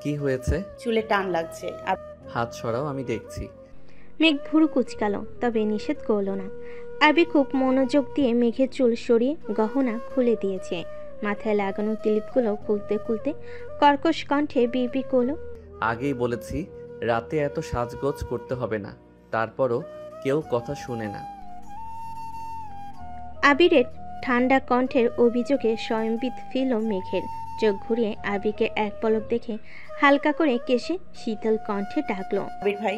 কি হয়েছে? চুলে টান লাগছে। হাত সরাও, আমি দেখছি। মেঘ ভুরু কুচকাল, তবে নিষেধ করল না। আবি খুব মনোযোগ দিয়ে মেঘের চুল সরিয়ে গহনা খুলে দিয়েছে। মাথায় লাগানো ক্লিপগুলো খুলতে খুলতে কর্কশ কণ্ঠে বিড়বিড় করল, আগেই বলেছি রাতে এত সাজগোজ করতে হবে না, তারপরও কেউ কথা শুনে না। আবিরের ঠান্ডা কণ্ঠের অভিযোগে স্বয়ংবিদ ফিরল মেঘের। চোখ ঘুরিয়ে আবিকে এক পলক দেখে হালকা করে কেশে শীতল কণ্ঠে ডাকল, আবির ভাই।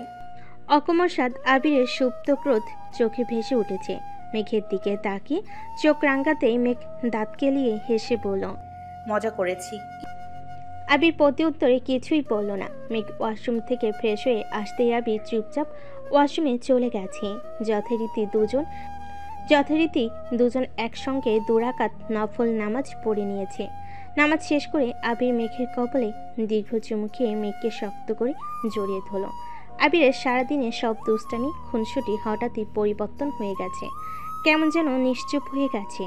অকমর স্বাদ আবিরের সুপ্ত ক্রোধ চোখে ভেসে উঠেছে। মেঘের দিকে তাকিয়ে চোখ রাঙাতেই মেঘ দাঁত কেলিয়ে হেসে বলল, মজা করেছি। আবির প্রতি উত্তরে কিছুই বলল না। মেঘ ওয়াশরুম থেকে ফ্রেশ হয়ে আসতেই আবির চুপচাপ ওয়াশরুমে চলে গেছে। যথারীতি দুজন একসঙ্গে দুরাকাত নফল নামাজ পড়ে নিয়েছে। নামাজ শেষ করে আবির মেঘের কপালে দীর্ঘ চুমু খেয়ে মেঘকে শক্ত করে জড়িয়ে ধরল। আবিরের সারাদিনের সব দুষ্টামি খুনসুটি হঠাৎই পরিবর্তন হয়ে গেছে, কেমন যেন নিশ্চুপ হয়ে গেছে।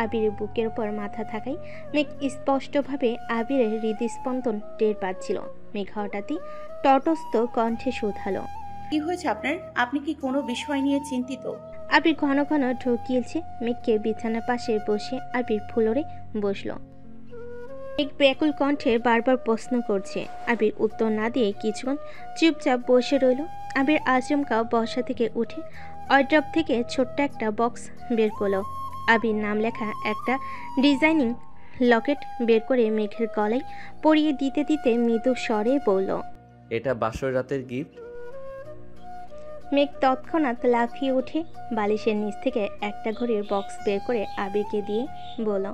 আবিরের বুকের উপর মাথা থাকায় মেঘ স্পষ্টভাবে আবিরের হৃদস্পন্দন টের পাচ্ছিল। মেঘ হঠাৎই তটস্থ কণ্ঠে শুধালো, কি হয়েছে আপনার? আপনি কি কোনো বিষয় নিয়ে চিন্তিত? আবির ঘন ঘন ঢোক গিলছে। মেঘকে বিছানার পাশে বসে আবির ফ্লোরে বসল। মেঘ ব্যাকুল কণ্ঠে বারবার প্রশ্ন করছে। আবির উত্তর না দিয়ে কিছুক্ষণ চুপচাপ বসে রইল। আবির আচমকা বসা থেকে উঠে ওয়ার্ড্রপ থেকে ছোট্ট একটা বক্স বের করলো। আবির নাম লেখা একটা ডিজাইনিং লকেট বের করে মেঘের গলায় পরিয়ে দিতে দিতে মৃদু স্বরে বলল, এটা বাসর রাতের গিফট। মেঘ তৎক্ষণাৎ লাফিয়ে উঠে বালিশের নিচ থেকে একটা ঘড়ির বক্স বের করে আবিরকে দিয়ে বলল,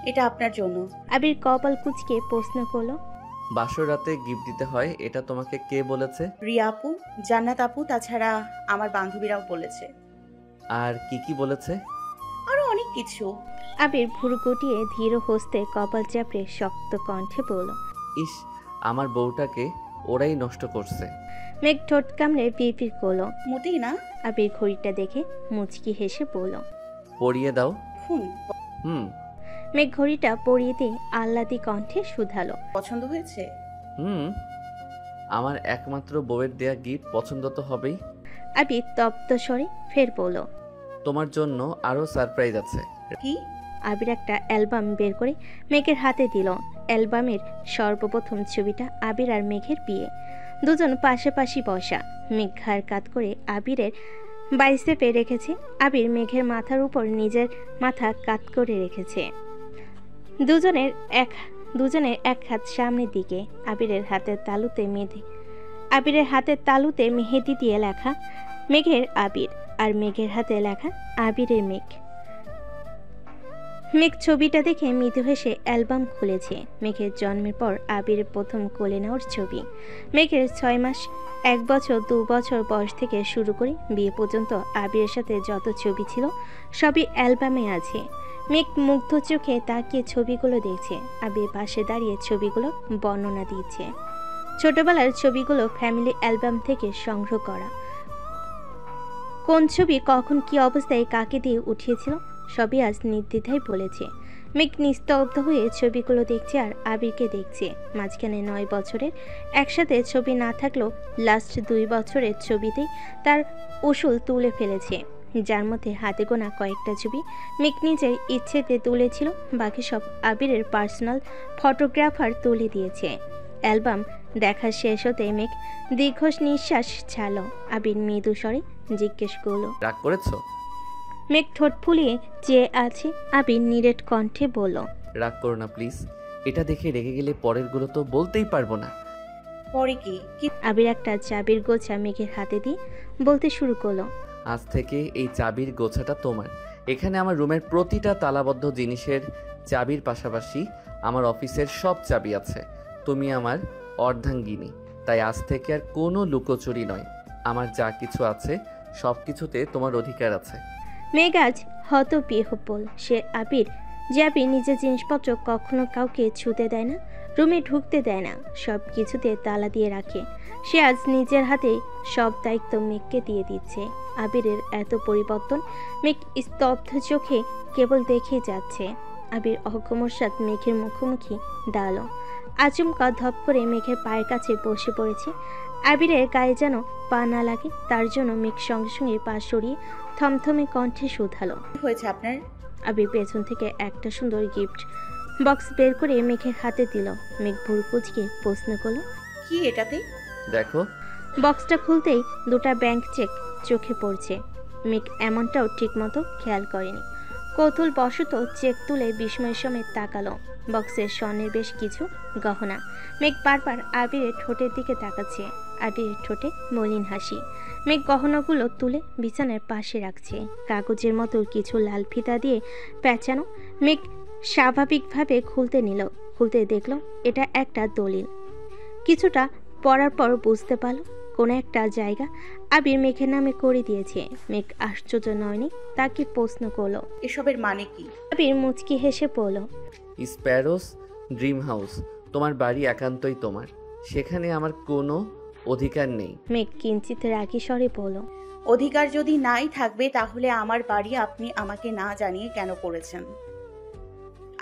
এটা আপনার জন্য। আবির কপাল কুঁচকে প্রশ্ন করলো, বাসর রাতে গিফট দিতে হয়, এটা তোমাকে কে বলেছে? রিয়া আপু, জান্নাত আপু, তাছাড়া আমার বান্ধবীরাও বলেছে। আর কি কি বলেছে? আরো অনেক কিছু। আবির ভুরু গুটিয়ে ধীর হস্তে কপাল চাপড়ে শক্ত কণ্ঠে বলল, ইস, আমার বউটাকে ওরাই নষ্ট করছে। মেঘ ঠোঁট কামড়ে বিড়বিড় করলো। মোটেই না। আবির ঘড়িটা দেখে মুচকি হেসে বলল, পরিয়ে দাও। ফোন হুম মেঘ ঘড়িটা পরিয়ে দিয়ে আহ্লাদি কণ্ঠে শুধালো, পছন্দ হয়েছে? হুম আমার একমাত্র বউয়ের দেয়া গিফট পছন্দ তো হবেই। আবির তপ্ত স্বরে ফের বলল, তোমার জন্য আরো সারপ্রাইজ আছে। কি? আবির একটা অ্যালবাম বের করে মেঘের হাতে দিল। অ্যালবামের সর্বপ্রথম ছবিটা আবির আর মেঘের বিয়ে। দুজন পাশাপাশি বসা। মেঘ ঘাড় কাত করে আবিরের বাইসেপে রেখেছে। আবির মেঘের মাথার উপর নিজের মাথা কাত করে রেখেছে। দুজনের এক হাত সামনের দিকে। আবিরের হাতের তালুতে মেহেদি দিয়ে লেখা মেঘের আবির, আর মেঘের হাতে লেখা আবিরের মেঘ। মেঘ ছবিটা দেখে মৃদু হেসে অ্যালবাম খুলেছে। মেঘের জন্মের পর আবিরের প্রথম কোলে নেওয়ার ছবি। মেঘের 6 মাস, 1 বছর, 2 বছর বয়স থেকে শুরু করে বিয়ে পর্যন্ত আবিরের সাথে যত ছবি ছিল সবই অ্যালবামে আছে। মেঘ মুগ্ধ চোখে তাকিয়ে ছবিগুলো দেখছে। আবির পাশে দাঁড়িয়ে ছবিগুলো বর্ণনা দিচ্ছে। ছোটবেলার ছবিগুলো ফ্যামিলি অ্যালবাম থেকে সংগ্রহ করা। কোন ছবি কখন কি অবস্থায় কাকে দিয়ে উঠিয়েছিল সবই আজ নির্দ্বিধায় বলেছে। মেঘ নিস্তব্ধ হয়ে ছবিগুলো দেখছে আর আবিরকে দেখছে। মাঝখানে 9 বছরের একসাথে ছবি না থাকলেও লাস্ট 2 বছরের ছবিতেই তার উসুল তুলে ফেলেছে, যার মধ্যে হাতে গোনা কয়েকটা ছবি মেঘ নিজের ইচ্ছেতে তুলেছিল, বাকি সব আবিরের পার্সোনাল ফটোগ্রাফার তুলে দিয়েছে। অ্যালবাম দেখা শেষ হতে মেঘ দীর্ঘ নিঃশ্বাস ছাড়ল। আবির মৃদু স্বরে জিজ্ঞেস করল, রাগ করেছো? মেঘ ঠোঁট ফুলিয়ে চেয়ে আছে। আবির নিরেট কণ্ঠে বলল, রাগ করো না প্লিজ, এটা দেখে রেগে গেলে পরের গুলো তো বলতেই পারবো না। পরে কি? আবির একটা চাবির গোছা মেঘের হাতে দিয়ে বলতে শুরু করলো, আজ থেকে এই চাবির গোছাটা তোমার। এখানে আমার রুমের প্রতিটা তালাবদ্ধ জিনিসের চাবির পাশাপাশি আমার অফিসের সব চাবি আছে। তুমি আমার অর্ধাঙ্গিনী, তাই আজ থেকে আর কোনো লুকোচুরি নয়। আমার যা কিছু আছে সব কিছুতে তোমার অধিকার আছে। মেঘ আজ হতবিহ্বল। সে আবির নিজের জিনিসপত্র কখনো কাউকে ছুতে দেয় না, রুমে ঢুকতে দেয় না, সব কিছুতে তালা দিয়ে রাখে। সে আজ নিজের হাতে সব দায়িত্ব মেঘকে দিয়ে দিচ্ছে। আবিরের এত পরিবর্তন মেঘ স্তব্ধ চোখে কেবল দেখে যাচ্ছে। আবির অগমরসাৎ মেঘের মুখোমুখি দাঁড়ালো। আচমকা ধপ করে মেঘের পায়ের কাছে বসে পড়েছে। আবিরের গায়ে যেন পা না লাগে, তার জন্য মেঘ সঙ্গে সঙ্গে পা সরিয়ে থমথমে কণ্ঠে শুধালো। কি হয়েছে আপনার? আবির পেছন থেকে একটা সুন্দর গিফট বক্স বের করে মেঘের হাতে দিল। মেঘ ভুরু কুঁচকে প্রশ্ন করলো, কি এটাতে? দেখো। বক্সটা খুলতেই দুটা ব্যাংক চেক চোখে পড়ছে। মেঘ এমনটাও ঠিকমতো খেয়াল করেনি। কৌতূহল বশত চেক তুলে বিস্ময়ের সমেত তাকালো। বক্সের স্বর্ণের বেশ কিছু গহনা। মেঘ বারবার আবিরের ঠোঁটের দিকে তাকাচ্ছে। আবিরের ঠোঁটে মলিন হাসি। মেঘ গহনাগুলো তুলে বিছানার পাশে রাখছে। কাগজের মতো কিছু লাল ফিতা দিয়ে পেঁচানো। মেঘ স্বাভাবিকভাবে খুলতে নিল। খুলতে দেখলো এটা একটা দলিল। কিছুটা পড়ার পর বুঝতে পারল কোনো একটা জায়গা আবির মেঘের নামে করে দিয়েছে। মেঘ আশ্চর্য নয়নি, তাকে প্রশ্ন করলো। এসবের মানে কি? আবির মুচকি হেসে পড়ল, স্প্যারোস ড্রিম হাউস তোমার বাড়ি একান্তই তোমার, সেখানে আমার কোনো অধিকার নেই। মেঘ কিঞ্চিত রাগী স্বরে বলল, অধিকার যদি নাই থাকবে তাহলে আমার বাড়ি আপনি আমাকে না জানিয়ে কেন করেছেন?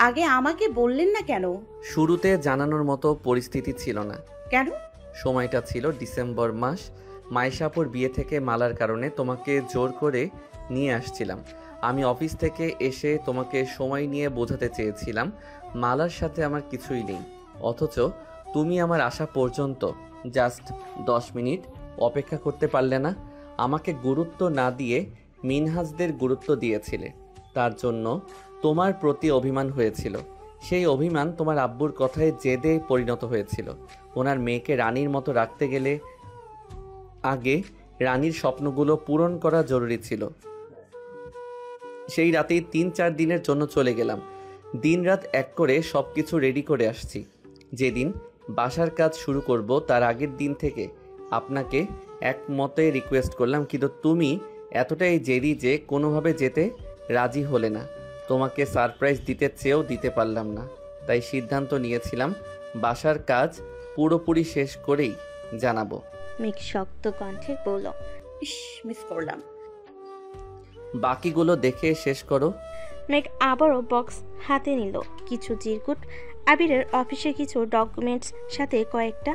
আগে আমাকে বললেন না কেন? শুরুতে জানানোর মতো পরিস্থিতি ছিল না। কেন? সময়টা ছিল ডিসেম্বর মাস। মাইশাপুর বিয়ে থেকে মালার কারণে তোমাকে জোর করে নিয়ে আসছিলাম। আমি অফিস থেকে এসে তোমাকে সময় নিয়ে বোঝাতে চেয়েছিলাম মালার সাথে আমার কিছুই নেই, অথচ তুমি আমার আসা পর্যন্ত জাস্ট 10 মিনিট অপেক্ষা করতে পারলে না। আমাকে গুরুত্ব না দিয়ে মিনহাজদের গুরুত্ব দিয়েছিলে, তার জন্য তোমার প্রতি অভিমান হয়েছিল। সেই অভিমান তোমার আব্বুর কথায় জেদে পরিণত হয়েছিল। ওনার মেয়েকে রানীর মতো রাখতে গেলে আগে রানীর স্বপ্নগুলো পূরণ করা জরুরি ছিল। সেই রাতেই 3-4 দিনের জন্য চলে গেলাম। দিনরাত এক করে সব কিছু রেডি করে আসছি। যেদিন বাসার কাজ শুরু করব তার আগের দিন থেকে আপনাকে একমতে রিকোয়েস্ট করলাম, কিন্তু তুমি এতটাই জেদি যে কোনোভাবে যেতে রাজি হলে না। তোমাকে সারপ্রাইজ দিতে চেয়েও দিতে পারলাম না, তাই সিদ্ধান্ত নিয়েছিলাম বাসার কাজ পুরোপুরি শেষ করেই জানাবো। মেঘ শক্ত কণ্ঠে বলল, ইস, মিস করলাম। বাকিগুলো দেখে শেষ করো। মেঘ আবারও বক্স হাতে নিল। কিছু চিরকুট, আবিরের অফিসে কিছু ডকুমেন্টস, সাথে কয়েকটা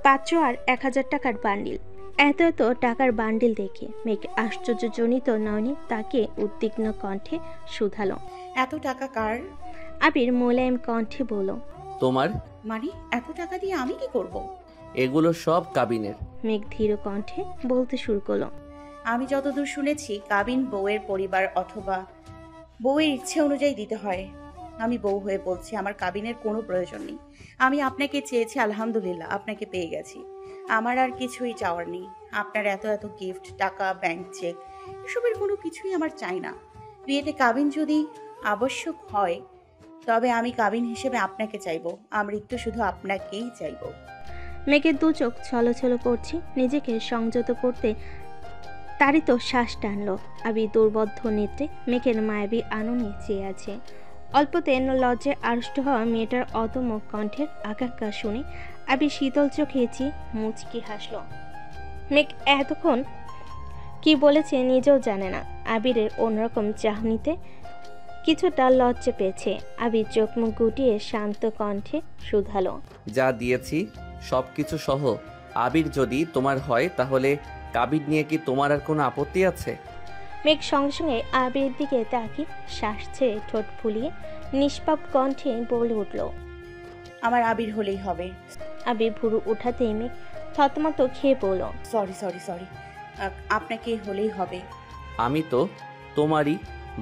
500 আর 1000 টাকার বান্ডিল। এত এত টাকার বান্ডিল দেখে মেঘ আশ্চর্যজনিত নয়নি, তাকে উদ্বিগ্ন কণ্ঠে শুধালো। এত টাকা কার? আবির মোলায়েম কণ্ঠে বলল, তোমার। মানে এত টাকা দিয়ে আমি কি করব? এগুলো সব কাবিনের। মেঘ ধীর কণ্ঠে বলতে শুরু করলো, আমি যতদূর শুনেছি কাবিন বউয়ের পরিবার অথবা বউয়ের ইচ্ছে অনুযায়ী দিতে হয়। আমি বউ হয়ে বলছি আমার কাবিনের কোনো প্রয়োজন নেই। আমি আপনাকে চেয়েছি, আলহামদুলিল্লাহ আপনাকে পেয়ে গেছি। আমার আর কিছুই চাওয়ার নেই। আপনার এত এত গিফট, টাকা, ব্যাংক চেক, এসবের কোনো কিছুই আমার চাই না। বিয়েতে কাবিন যদি আবশ্যক হয় তবে আমি কাবিন হিসেবে আপনাকে চাইবো। আমৃত্যু শুধু আপনাকেই চাইবো। মেঘের দু চোখ ছলছল করছে। নিজেকে সংযত করতে তারই তো শ্বাস টানলো। আবি দুর্বদ্ধ নেত্রে মেঘের মায়াবী আননে চেয়ে আছে। অল্পতে লজ্জায় আড়ষ্ট হওয়া মেয়েটার অদম্য কণ্ঠের আকাঙ্ক্ষা শুনে আবি শীতল চোখে চেয়ে মুচকি হাসল। মেঘ এতক্ষণ কি বলেছে নিজেও জানে না। আবিরের অন্যরকম চাহনিতে কিছুটা লজ্জা পেয়েছে। আবির চোখ মুখ গুটিয়ে শান্ত কণ্ঠে শুধালো, যা দিয়েছি সব কিছু সহ আবির যদি তোমার হয় তাহলে কাবির নিয়ে কি তোমার আর কোনো আপত্তি আছে? মেঘ সঙ্গে সঙ্গে আবিরের দিকে তাকিয়ে শ্বাস ছেড়ে ঠোঁট ফুলিয়ে নিষ্পাপ কণ্ঠে বলে উঠল, আমার আবির হলেই হবে। আবির ভুরু উঠাতেই মেঘ থতমত খেয়ে বলল, সরি সরি সরি, আপনাকে হলেই হবে। আমি তো তোমারই,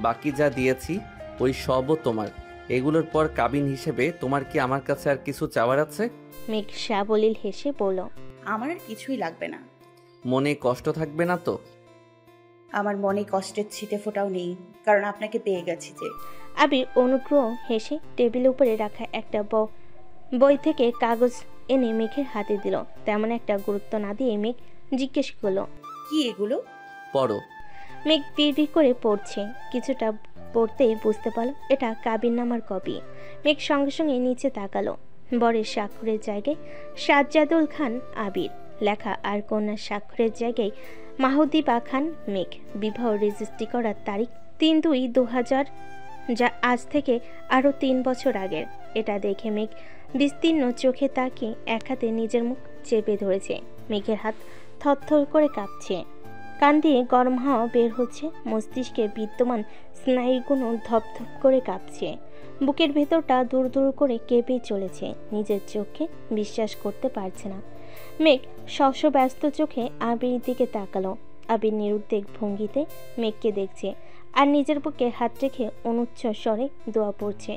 বাকি যা দিয়েছি ওই সবও তোমার। এগুলোর পর কাবিন হিসেবে তোমার কি আমার কাছে আর কিছু চাওয়ার আছে? মেঘ সাবলীল হেসে বলল, আমার আর কিছুই লাগবে না। মনে কষ্ট থাকবে না তো? আমার মনে কষ্টের ছিটে ফোটাও নেই, কারণ আপনাকে পেয়ে গেছি যে। আবির অনুগ্রহ হেসে টেবিলের উপরে রাখা একটা বই থেকে কাগজ এনে মেঘের হাতে দিল। তেমন একটা গুরুত্ব না দিয়ে মেঘ জিজ্ঞেস করলো, কি এগুলো? পড়ো। মেঘ বিড়বিড় করে পড়ছে। কিছুটা পড়তেই বুঝতে পারলো এটা কাবিননামার কপি। মেঘ সঙ্গে সঙ্গে নিচে তাকালো। বরের স্বাক্ষরের জায়গায় সাজ্জাদুল খান আবির লেখা, আর কন্যার স্বাক্ষরের জায়গায় মাহদীবা খান মেঘ। বিবাহ রেজিস্ট্রি করার তারিখ 3-2-2000, যা আজ থেকে আরও 3 বছর আগের। এটা দেখে মেঘ বিস্তীর্ণ চোখে তাকিয়ে এক হাতে নিজের মুখ চেপে ধরেছে। মেঘের হাত থরথর করে কাঁপছে, কান দিয়ে গরম হাওয়া বের হচ্ছে, মস্তিষ্কে বিদ্যমান স্নায়ুগুলো ধপধপ করে কাঁপছে, বুকের ভেতরটা দূর দূর করে কেঁপেই চলেছে। নিজের চোখে বিশ্বাস করতে পারছে না। মেঘ শস্যব্যস্ত চোখে আবির দিকে তাকালো। আবির নিরুদ্বেগ ভঙ্গিতে মেঘকে দেখছে আর নিজের বুকে হাত রেখে অনুচ্ছ্বাস স্বরে দোয়া পড়ছে।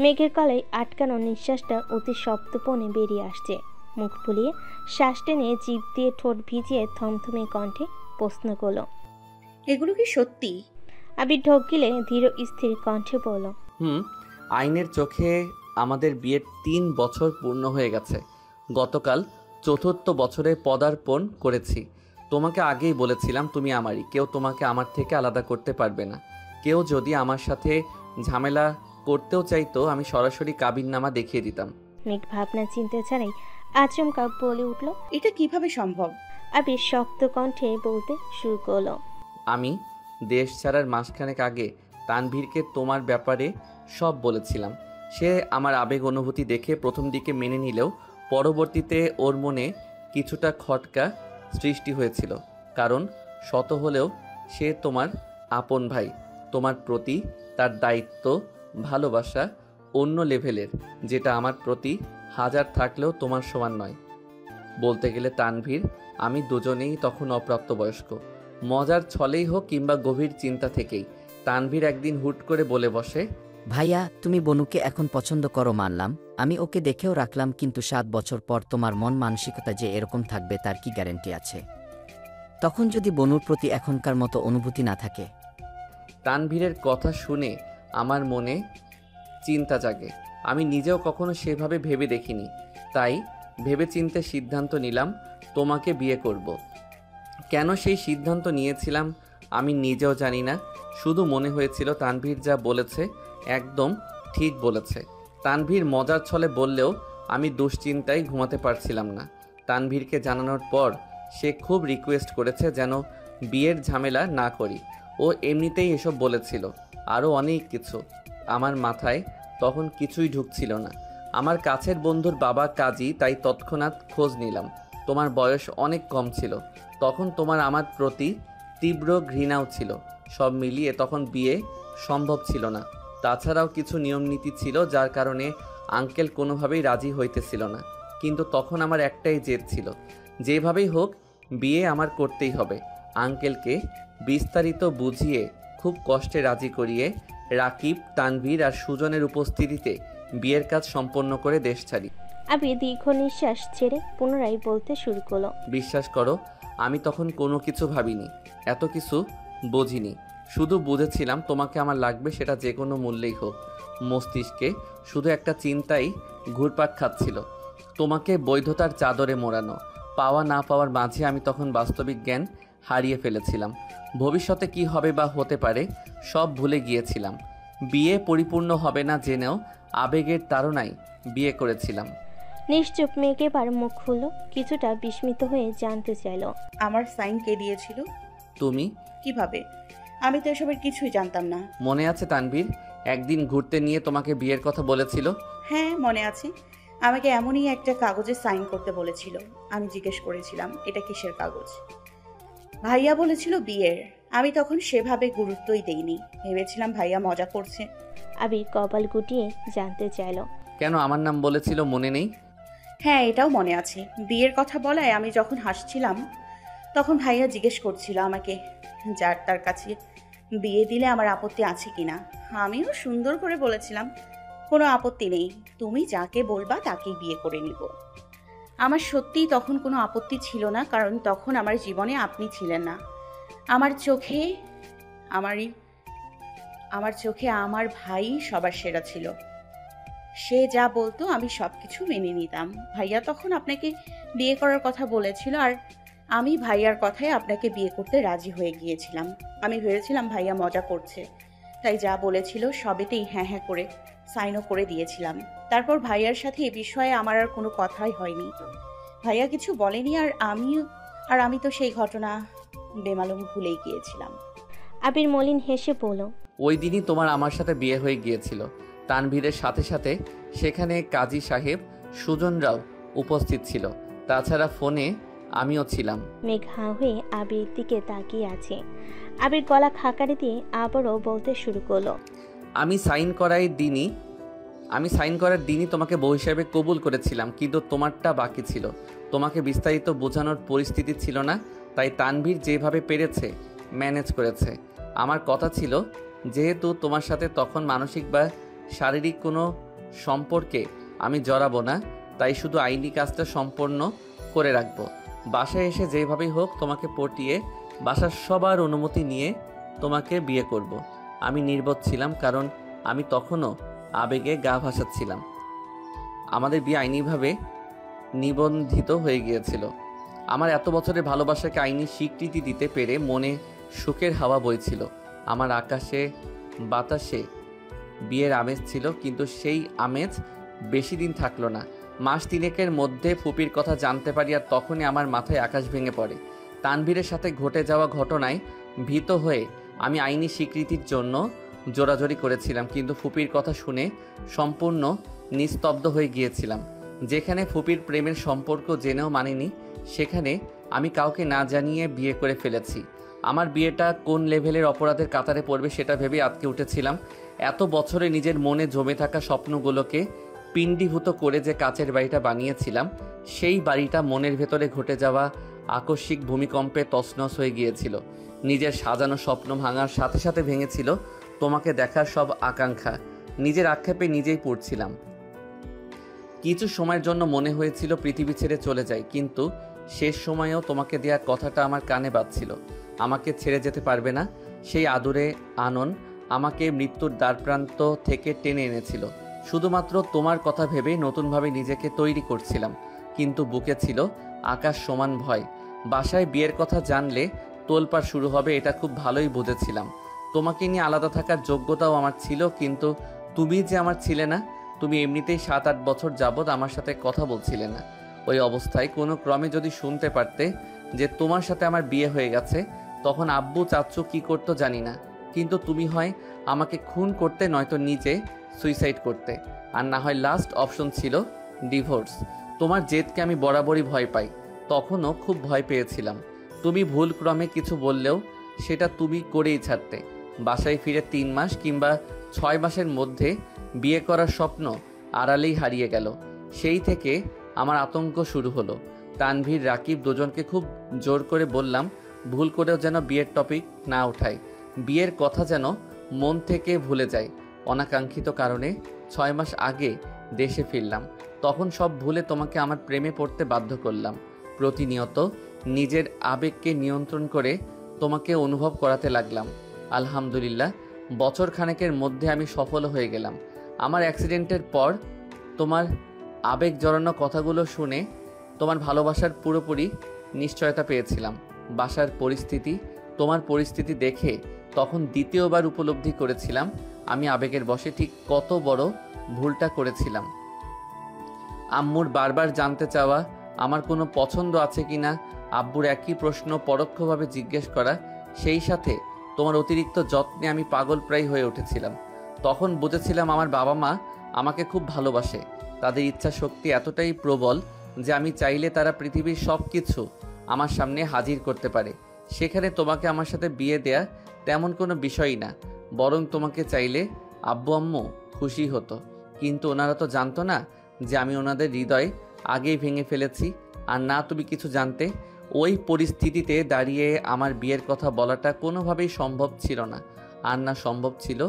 মেঘের গলায় আটকানো নিঃশ্বাসটা অতি শব্দপণে বেরিয়ে আসছে। মুখ ফুলিয়ে শ্বাস টেনে জিভ দিয়ে ঠোঁট ভিজিয়ে থমথমে কণ্ঠে প্রশ্ন করল, এগুলো কি সত্যি? আবির ঢোক গিলে ধীর স্থির কণ্ঠে বলল, আইনের চোখে আমাদের বিয়ের 3 বছর পূর্ণ হয়ে গেছে। গতকাল 4র্থ বছরে পদার্পণ করেছি। তোমাকে আগেই বলেছিলাম তুমি আমারই, কেউ তোমাকে আমার থেকে আলাদা করতে পারবে না। কেউ যদি আমার সাথে ঝামেলা করতেও চাইতো আমি সরাসরি কাবিননামা দেখিয়ে দিতাম। মেঘ ভাবনা চিন্তা ছাড়াই আচমকা বলে উঠল। এটা কিভাবে সম্ভব? আবির শক্ত কণ্ঠে বলতে শুরু করলো, আমি দেশ ছাড়ার মাসখানেক আগে তানভীরকে তোমার ব্যাপারে সব বলেছিলাম। সে আমার আবেগ অনুভূতি দেখে প্রথম দিকে মেনে নিলেও পরবর্তীতে ওর মনে কিছুটা খটকা সৃষ্টি হয়েছিল। কারণ শত হলেও সে তোমার আপন ভাই। তোমার প্রতি তার দায়িত্ব ভালোবাসা অন্য লেভেলের, যেটা আমার প্রতি 1000 থাকলেও তোমার সমান নয়। বলতে গেলে তানভীর আমি দুজনেই তখন অপ্রাপ্তবয়স্ক। মজার ছলেই হোক কিংবা গভীর চিন্তা থেকেই তানভীর একদিন হুট করে বলে বসে, ভাইয়া তুমি বনুকে এখন পছন্দ করো মানলাম, আমি ওকে দেখেও রাখলাম, কিন্তু 7 বছর পর তোমার মন মানসিকতা যে এরকম থাকবে তার কি গ্যারান্টি আছে? তখন যদি বনুর প্রতি এখনকার মতো অনুভূতি না থাকে? তানভীরের কথা শুনে আমার মনে চিন্তা জাগে। আমি নিজেও কখনো সেভাবে ভেবে দেখিনি, তাই ভেবেচিন্তে সিদ্ধান্ত নিলাম তোমাকে বিয়ে করব। কেন সেই সিদ্ধান্ত নিয়েছিলাম আমি নিজেও জানি না, শুধু মনে হয়েছিল তানভীর যা বলেছে একদম ঠিক বলেছে। তানভীর মজার ছলে বললেও আমি দুশ্চিন্তায় ঘুমাতে পারছিলাম না। তানভীরকে জানানোর পর সে খুব রিকোয়েস্ট করেছে যেন বিয়ের ঝামেলা না করি। ও এমনিতেই এসব বলেছিল, আরও অনেক কিছু। আমার মাথায় তখন কিছুই ঢুকছিল না। আমার কাছের বন্ধুর বাবা কাজী, তাই তৎক্ষণাৎ খোঁজ নিলাম। তোমার বয়স অনেক কম ছিল, তখন তোমার আমার প্রতি তীব্র ঘৃণাও ছিল। সব মিলিয়ে তখন বিয়ে সম্ভব ছিল না। তাছাড়াও কিছু নিয়মনীতি ছিল যার কারণে আঙ্কেল কোনোভাবেই রাজি হইতেছিল না। কিন্তু তখন আমার একটাই জেদ ছিল, যেভাবেই হোক বিয়ে আমার করতেই হবে। আঙ্কেলকে বিস্তারিত বুঝিয়ে খুব কষ্টে রাজি করিয়ে রাকিব, তানভীর আর সুজনের উপস্থিতিতে বিয়ের কাজ সম্পন্ন করে দেশ ছাড়ি। আবির দীর্ঘ নিঃশ্বাস ছেড়ে পুনরায় বলতে শুরু করলো, বিশ্বাস করো আমি তখন কোনো কিছু ভাবিনি, এত কিছু বুঝিনি। শুধু বুঝেছিলাম তোমাকে আমার লাগবে, সেটা যে কোনো মূল্যেই হোক। মস্তিষ্কে শুধু একটা চিন্তাই ঘুরপাক খাচ্ছিল, তোমাকে বৈধতার চাদরে মোড়ানো। পাওয়া না পাওয়ার মাঝে আমি তখন বাস্তবিক জ্ঞান হারিয়ে ফেলেছিলাম। ভবিষ্যতে কি হবে বা হতে পারে সব ভুলে গিয়েছিলাম। বিয়ে পরিপূর্ণ হবে না জেনেও আবেগের তাড়নায় বিয়ে করেছিলাম। নিশ্চুপ মেঘ এবার মুখ খুলল, কিছুটা বিস্মিত হয়ে জানতে চাইল, আমার সাইন কে দিয়েছিল? তুমি? কিভাবে? আমি তো এসবের কিছুই জানতাম না। মনে আছে তানভীর একদিন ঘুরতে নিয়ে তোমাকে বিয়ের কথা বলেছিল? হ্যাঁ মনে আছে। আমাকে এমনই একটা কাগজে সাইন করতে বলেছিল। আমি জিজ্ঞেস করেছিলাম এটা কিসের কাগজ। ভাইয়া বলেছিল বিয়ের। আমি তখন সেভাবে গুরুত্বই দেইনি, ভেবেছিলাম ভাইয়া মজা করছে। আবির কপাল গুটিয়ে জানতে চাইল, কেন আমার নাম বলেছিল মনে নেই? হ্যাঁ এটাও মনে আছে। বিয়ের কথা বলায় আমি যখন হাসছিলাম তখন ভাইয়া জিজ্ঞেস করছিল আমাকে যার তার কাছে বিয়ে দিলে আমার আপত্তি আছে কিনা। আমিও সুন্দর করে বলেছিলাম কোনো আপত্তি নেই, তুমি যাকে বলবা তাকেই বিয়ে করে নিব। আমার সত্যিই তখন কোনো আপত্তি ছিল না, কারণ তখন আমার জীবনে আপনি ছিলেন না। আমার চোখে আমার ভাই সবার সেরা ছিল। সে যা বলতো আমি সব কিছু মেনে নিতাম। ভাইয়া তখন আপনাকে বিয়ে করার কথা বলেছিল আর আমি ভাইয়ার কথায় আপনাকে বিয়ে করতে রাজি হয়ে গিয়েছিলাম। আমি ভেবেছিলাম ভাইয়া মজা করছে, তাই যা বলেছিল সবেতেই হ্যাঁ হ্যাঁ করে সাইনও করে দিয়েছিলাম। তারপর ভাইয়ার সাথে এ বিষয়ে আমার আর কোনো কথাই হয়নি। ভাইয়া কিছু বলেনি আর আমি তো সেই ঘটনা বেমালুম ভুলেই গিয়েছিলাম। আবির মলিন হেসে বলল, ওই দিনই তোমার আমার সাথে বিয়ে হয়ে গিয়েছিল। তানভীরের সাথে সাথে সেখানে কাজী সাহেব সুজনরাও উপস্থিত ছিল। তাছাড়া ফোনে আমিও ছিলাম। মেঘ হাঁ হয়ে আবির দিকে তাকিয়ে আছে। আবির গলা খাকারি দিয়ে আবারও বলতে শুরু করলো। আমি সাইন করার দিনই তোমাকে বউ হিসেবে কবুল করেছিলাম, কিন্তু তোমারটা বাকি ছিল। তোমাকে বিস্তারিত বোঝানোর পরিস্থিতি ছিল না, তাই তানভীর যেভাবে পেরেছে ম্যানেজ করেছে। আমার কথা ছিল, যেহেতু তোমার সাথে তখন মানসিক বা শারীরিক কোনো সম্পর্কে আমি জড়াবো না, তাই শুধু আইনি কাজটা সম্পন্ন করে রাখবো। বাসায় এসে যেভাবেই হোক তোমাকে পটিয়ে বাসার সবার অনুমতি নিয়ে তোমাকে বিয়ে করব। আমি নির্বোধ ছিলাম, কারণ আমি তখনও আবেগে গা ভাসাচ্ছিলাম। আমাদের বিয়ে আইনিভাবে নিবন্ধিত হয়ে গিয়েছিল। আমার এত বছরের ভালোবাসাকে আইনি স্বীকৃতি দিতে পেরে মনে সুখের হাওয়া বইছিল। আমার আকাশে বাতাসে বিয়ের আমেজ ছিল, কিন্তু সেই আমেজ বেশি দিন থাকলো না। মাস তিনেকের মধ্যে ফুপির কথা জানতে পারি, আর তখনই আমার মাথায় আকাশ ভেঙে পড়ে। তানভীরের সাথে ঘটে যাওয়া ঘটনায় ভীত হয়ে আমি আইনি স্বীকৃতির জন্য জোরাজোরি করেছিলাম, কিন্তু ফুপির কথা শুনে সম্পূর্ণ নিস্তব্ধ হয়ে গিয়েছিলাম। যেখানে ফুপির প্রেমের সম্পর্ক জেনেও মানিনি, সেখানে আমি কাউকে না জানিয়ে বিয়ে করে ফেলেছি। আমার বিয়েটা কোন লেভেলের অপরাধের কাতারে পড়বে সেটা ভেবে আটকে উঠেছিলাম। এত বছরে নিজের মনে জমে থাকা স্বপ্নগুলোকে পিণ্ডীভূত করে যে কাচের বাড়িটা বানিয়েছিলাম, সেই বাড়িটা মনের ভেতরে ঘটে যাওয়া আকস্মিক ভূমিকম্পে তছনছ হয়ে গিয়েছিল। নিজের সাজানো স্বপ্ন ভাঙার সাথে সাথে ভেঙেছিল তোমাকে দেখার সব আকাঙ্ক্ষা। নিজের আক্ষেপে নিজেই পড়ছিলাম। কিছু সময়ের জন্য মনে হয়েছিল পৃথিবী ছেড়ে চলে যাই, কিন্তু শেষ সময়েও তোমাকে দেওয়া কথাটা আমার কানে বাজছিল। আমাকে ছেড়ে যেতে পারবে না, সেই আদুরে আনন আমাকে মৃত্যুর দ্বারপ্রান্ত থেকে টেনে এনেছিল। শুধুমাত্র তোমার কথা ভেবে নতুনভাবে নিজেকে তৈরি করছিলাম, কিন্তু বুকে ছিল আকাশ সমান ভয়। বাসায় বিয়ের কথা জানলে তোলপাড় শুরু হবে, এটা খুব ভালোই বুঝেছিলাম। তোমাকে নিয়ে আলাদা থাকার যোগ্যতাও আমার ছিল, কিন্তু তুমি যে আমার ছিলে না। তুমি এমনিতেই 7-8 বছর যাবৎ আমার সাথে কথা বলছিলে না। ওই অবস্থায় কোনো ক্রমে যদি শুনতে পারতে যে তোমার সাথে আমার বিয়ে হয়ে গেছে, তখন আব্বু চাচ্চু কি করতো জানি না, কিন্তু তুমি হয় আমাকে খুন করতে, নয়তো নিজে সুইসাইড করতে, আর না হয় লাস্ট অপশন ছিল ডিভোর্স। তোমার জেদকে আমি বরাবরই ভয় পাই, তখনও খুব ভয় পেয়েছিলাম। তুমি ভুল ক্রমে কিছু বললেও সেটা তুমি করেই ছাড়তে। বাসায় ফিরে 3 মাস কিংবা 6 মাসের মধ্যে বিয়ে করার স্বপ্ন আড়ালেই হারিয়ে গেল। সেই থেকে আমার আতঙ্ক শুরু হলো। তানভীর, রাকিব দুজনকে খুব জোর করে বললাম ভুল করেও যেন বিয়ের টপিক না ওঠায়, বিয়ের কথা যেন মন থেকে ভুলে যায়। অনাকাঙ্ক্ষিত কারণে 6 মাস আগে দেশে ফিরলাম, তখন সব ভুলে তোমাকে আমার প্রেমে পড়তে বাধ্য করলাম। প্রতিনিয়ত নিজের আবেগকে নিয়ন্ত্রণ করে তোমাকে অনুভব করাতে লাগলাম। আলহামদুলিল্লাহ, বছর খানেকের মধ্যে আমি সফল হয়ে গেলাম। আমার অ্যাক্সিডেন্টের পর তোমার আবেগ জড়ানো কথাগুলো শুনে তোমার ভালোবাসার পুরোপুরি নিশ্চয়তা পেয়েছিলাম। বাসার পরিস্থিতি, তোমার পরিস্থিতি দেখে তখন দ্বিতীয়বার উপলব্ধি করেছিলাম আমি আবেগের বশে ঠিক কত বড় ভুলটা করেছিলাম। আম্মুর বারবার জানতে চাওয়া আমার কোনো পছন্দ আছে কিনা, আব্বুর একই প্রশ্ন পরোক্ষভাবে জিজ্ঞেস করা, সেই সাথে তোমার অতিরিক্ত যত্নে আমি পাগল প্রায় হয়ে উঠেছিলাম। তখন বুঝেছিলাম আমার বাবা মা আমাকে খুব ভালোবাসে। তাদের ইচ্ছা শক্তি এতটাই প্রবল যে আমি চাইলে তারা পৃথিবীর সব কিছু আমার সামনে হাজির করতে পারে। সেখানে তোমাকে আমার সাথে বিয়ে দেয়া তেমন কোনো বিষয়ই না, বরং তোমাকে চাইলে আব্বু আম্মু খুশি হতো। কিন্তু ওনারা তো জানতো না যে আমি ওনাদের হৃদয় আগেই ভেঙে ফেলেছি। আর না তুমি কিছু জানতে। ওই পরিস্থিতিতে দাঁড়িয়ে আমার বিয়ের কথা বলাটা কোনোভাবেই সম্ভব ছিল না। আর না সম্ভব ছিল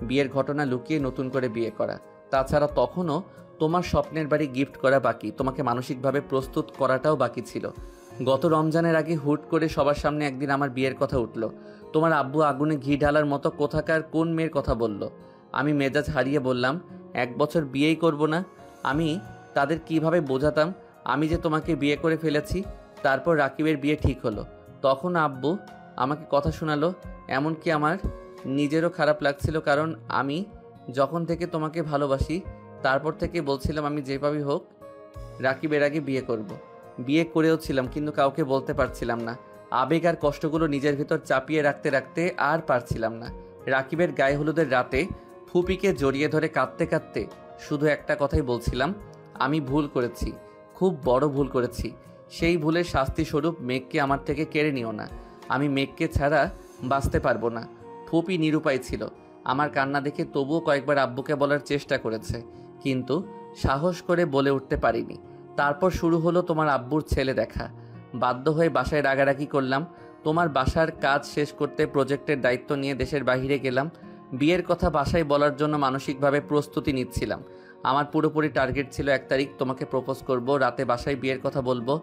বিয়ের ঘটনা লুকিয়ে নতুন করে বিয়ে করা। তাছাড়া তখনও তোমার স্বপ্নের বাড়ি গিফট করা বাকি, তোমাকে মানসিকভাবে প্রস্তুত করাটাও বাকি ছিল। গত রমজানের আগে হুট করে সবার সামনে একদিন আমার বিয়ের কথা উঠল। তোমার আব্বু আগুনে ঘি ঢালার মতো কোথাকার কোন মেয়ের কথা বলল। আমি মেজাজ হারিয়ে বললাম 1 বছর বিয়েই করব না। আমি তাদের কিভাবে বোঝাতাম আমি যে তোমাকে বিয়ে করে ফেলেছি। তারপর রাকিবের বিয়ে ঠিক হলো, তখন আব্বু আমাকে কথা শোনালো। এমনকি আমার নিজেরও খারাপ লাগছিল, কারণ আমি যখন থেকে তোমাকে ভালোবাসি তারপর থেকে বলছিলাম আমি যেভাবেই হোক রাকিবের আগে বিয়ে করব। বিয়ে করেও ছিলাম, কিন্তু কাউকে বলতে পারছিলাম না। আবেগ আর কষ্টগুলো নিজের ভেতর চাপিয়ে রাখতে রাখতে আর পারছিলাম না। রাকিবের গায়ে হলুদের রাতে ফুপিকে জড়িয়ে ধরে কাঁদতে কাঁদতে শুধু একটা কথাই বলছিলাম, আমি ভুল করেছি, খুব বড় ভুল করেছি। সেই ভুলের শাস্তি স্বরূপ মেঘকে আমার থেকে কেড়ে নিও না। আমি মেঘকে ছাড়া বাঁচতে পারবো না। ফুপি নিরুপায় ছিল। আমার কান্না দেখে তবুও কয়েকবার আব্বুকে বলার চেষ্টা করেছে, কিন্তু সাহস করে বলে উঠতে পারিনি। তারপর শুরু হলো তোমার আব্বুর ছেলে দেখা। বাধ্য হয়ে বাসায় রাগারাগি করলাম। তোমার বাসার কাজ শেষ করতে প্রজেক্টের দায়িত্ব নিয়ে দেশের বাইরে গেলাম। বিয়ের কথা বাসায় বলার জন্য মানসিকভাবে প্রস্তুতি নিচ্ছিলাম। আমার পুরোপুরি টার্গেট ছিল 1 তারিখ তোমাকে প্রপোজ করব, রাতে বাসায় বিয়ের কথা বলবো।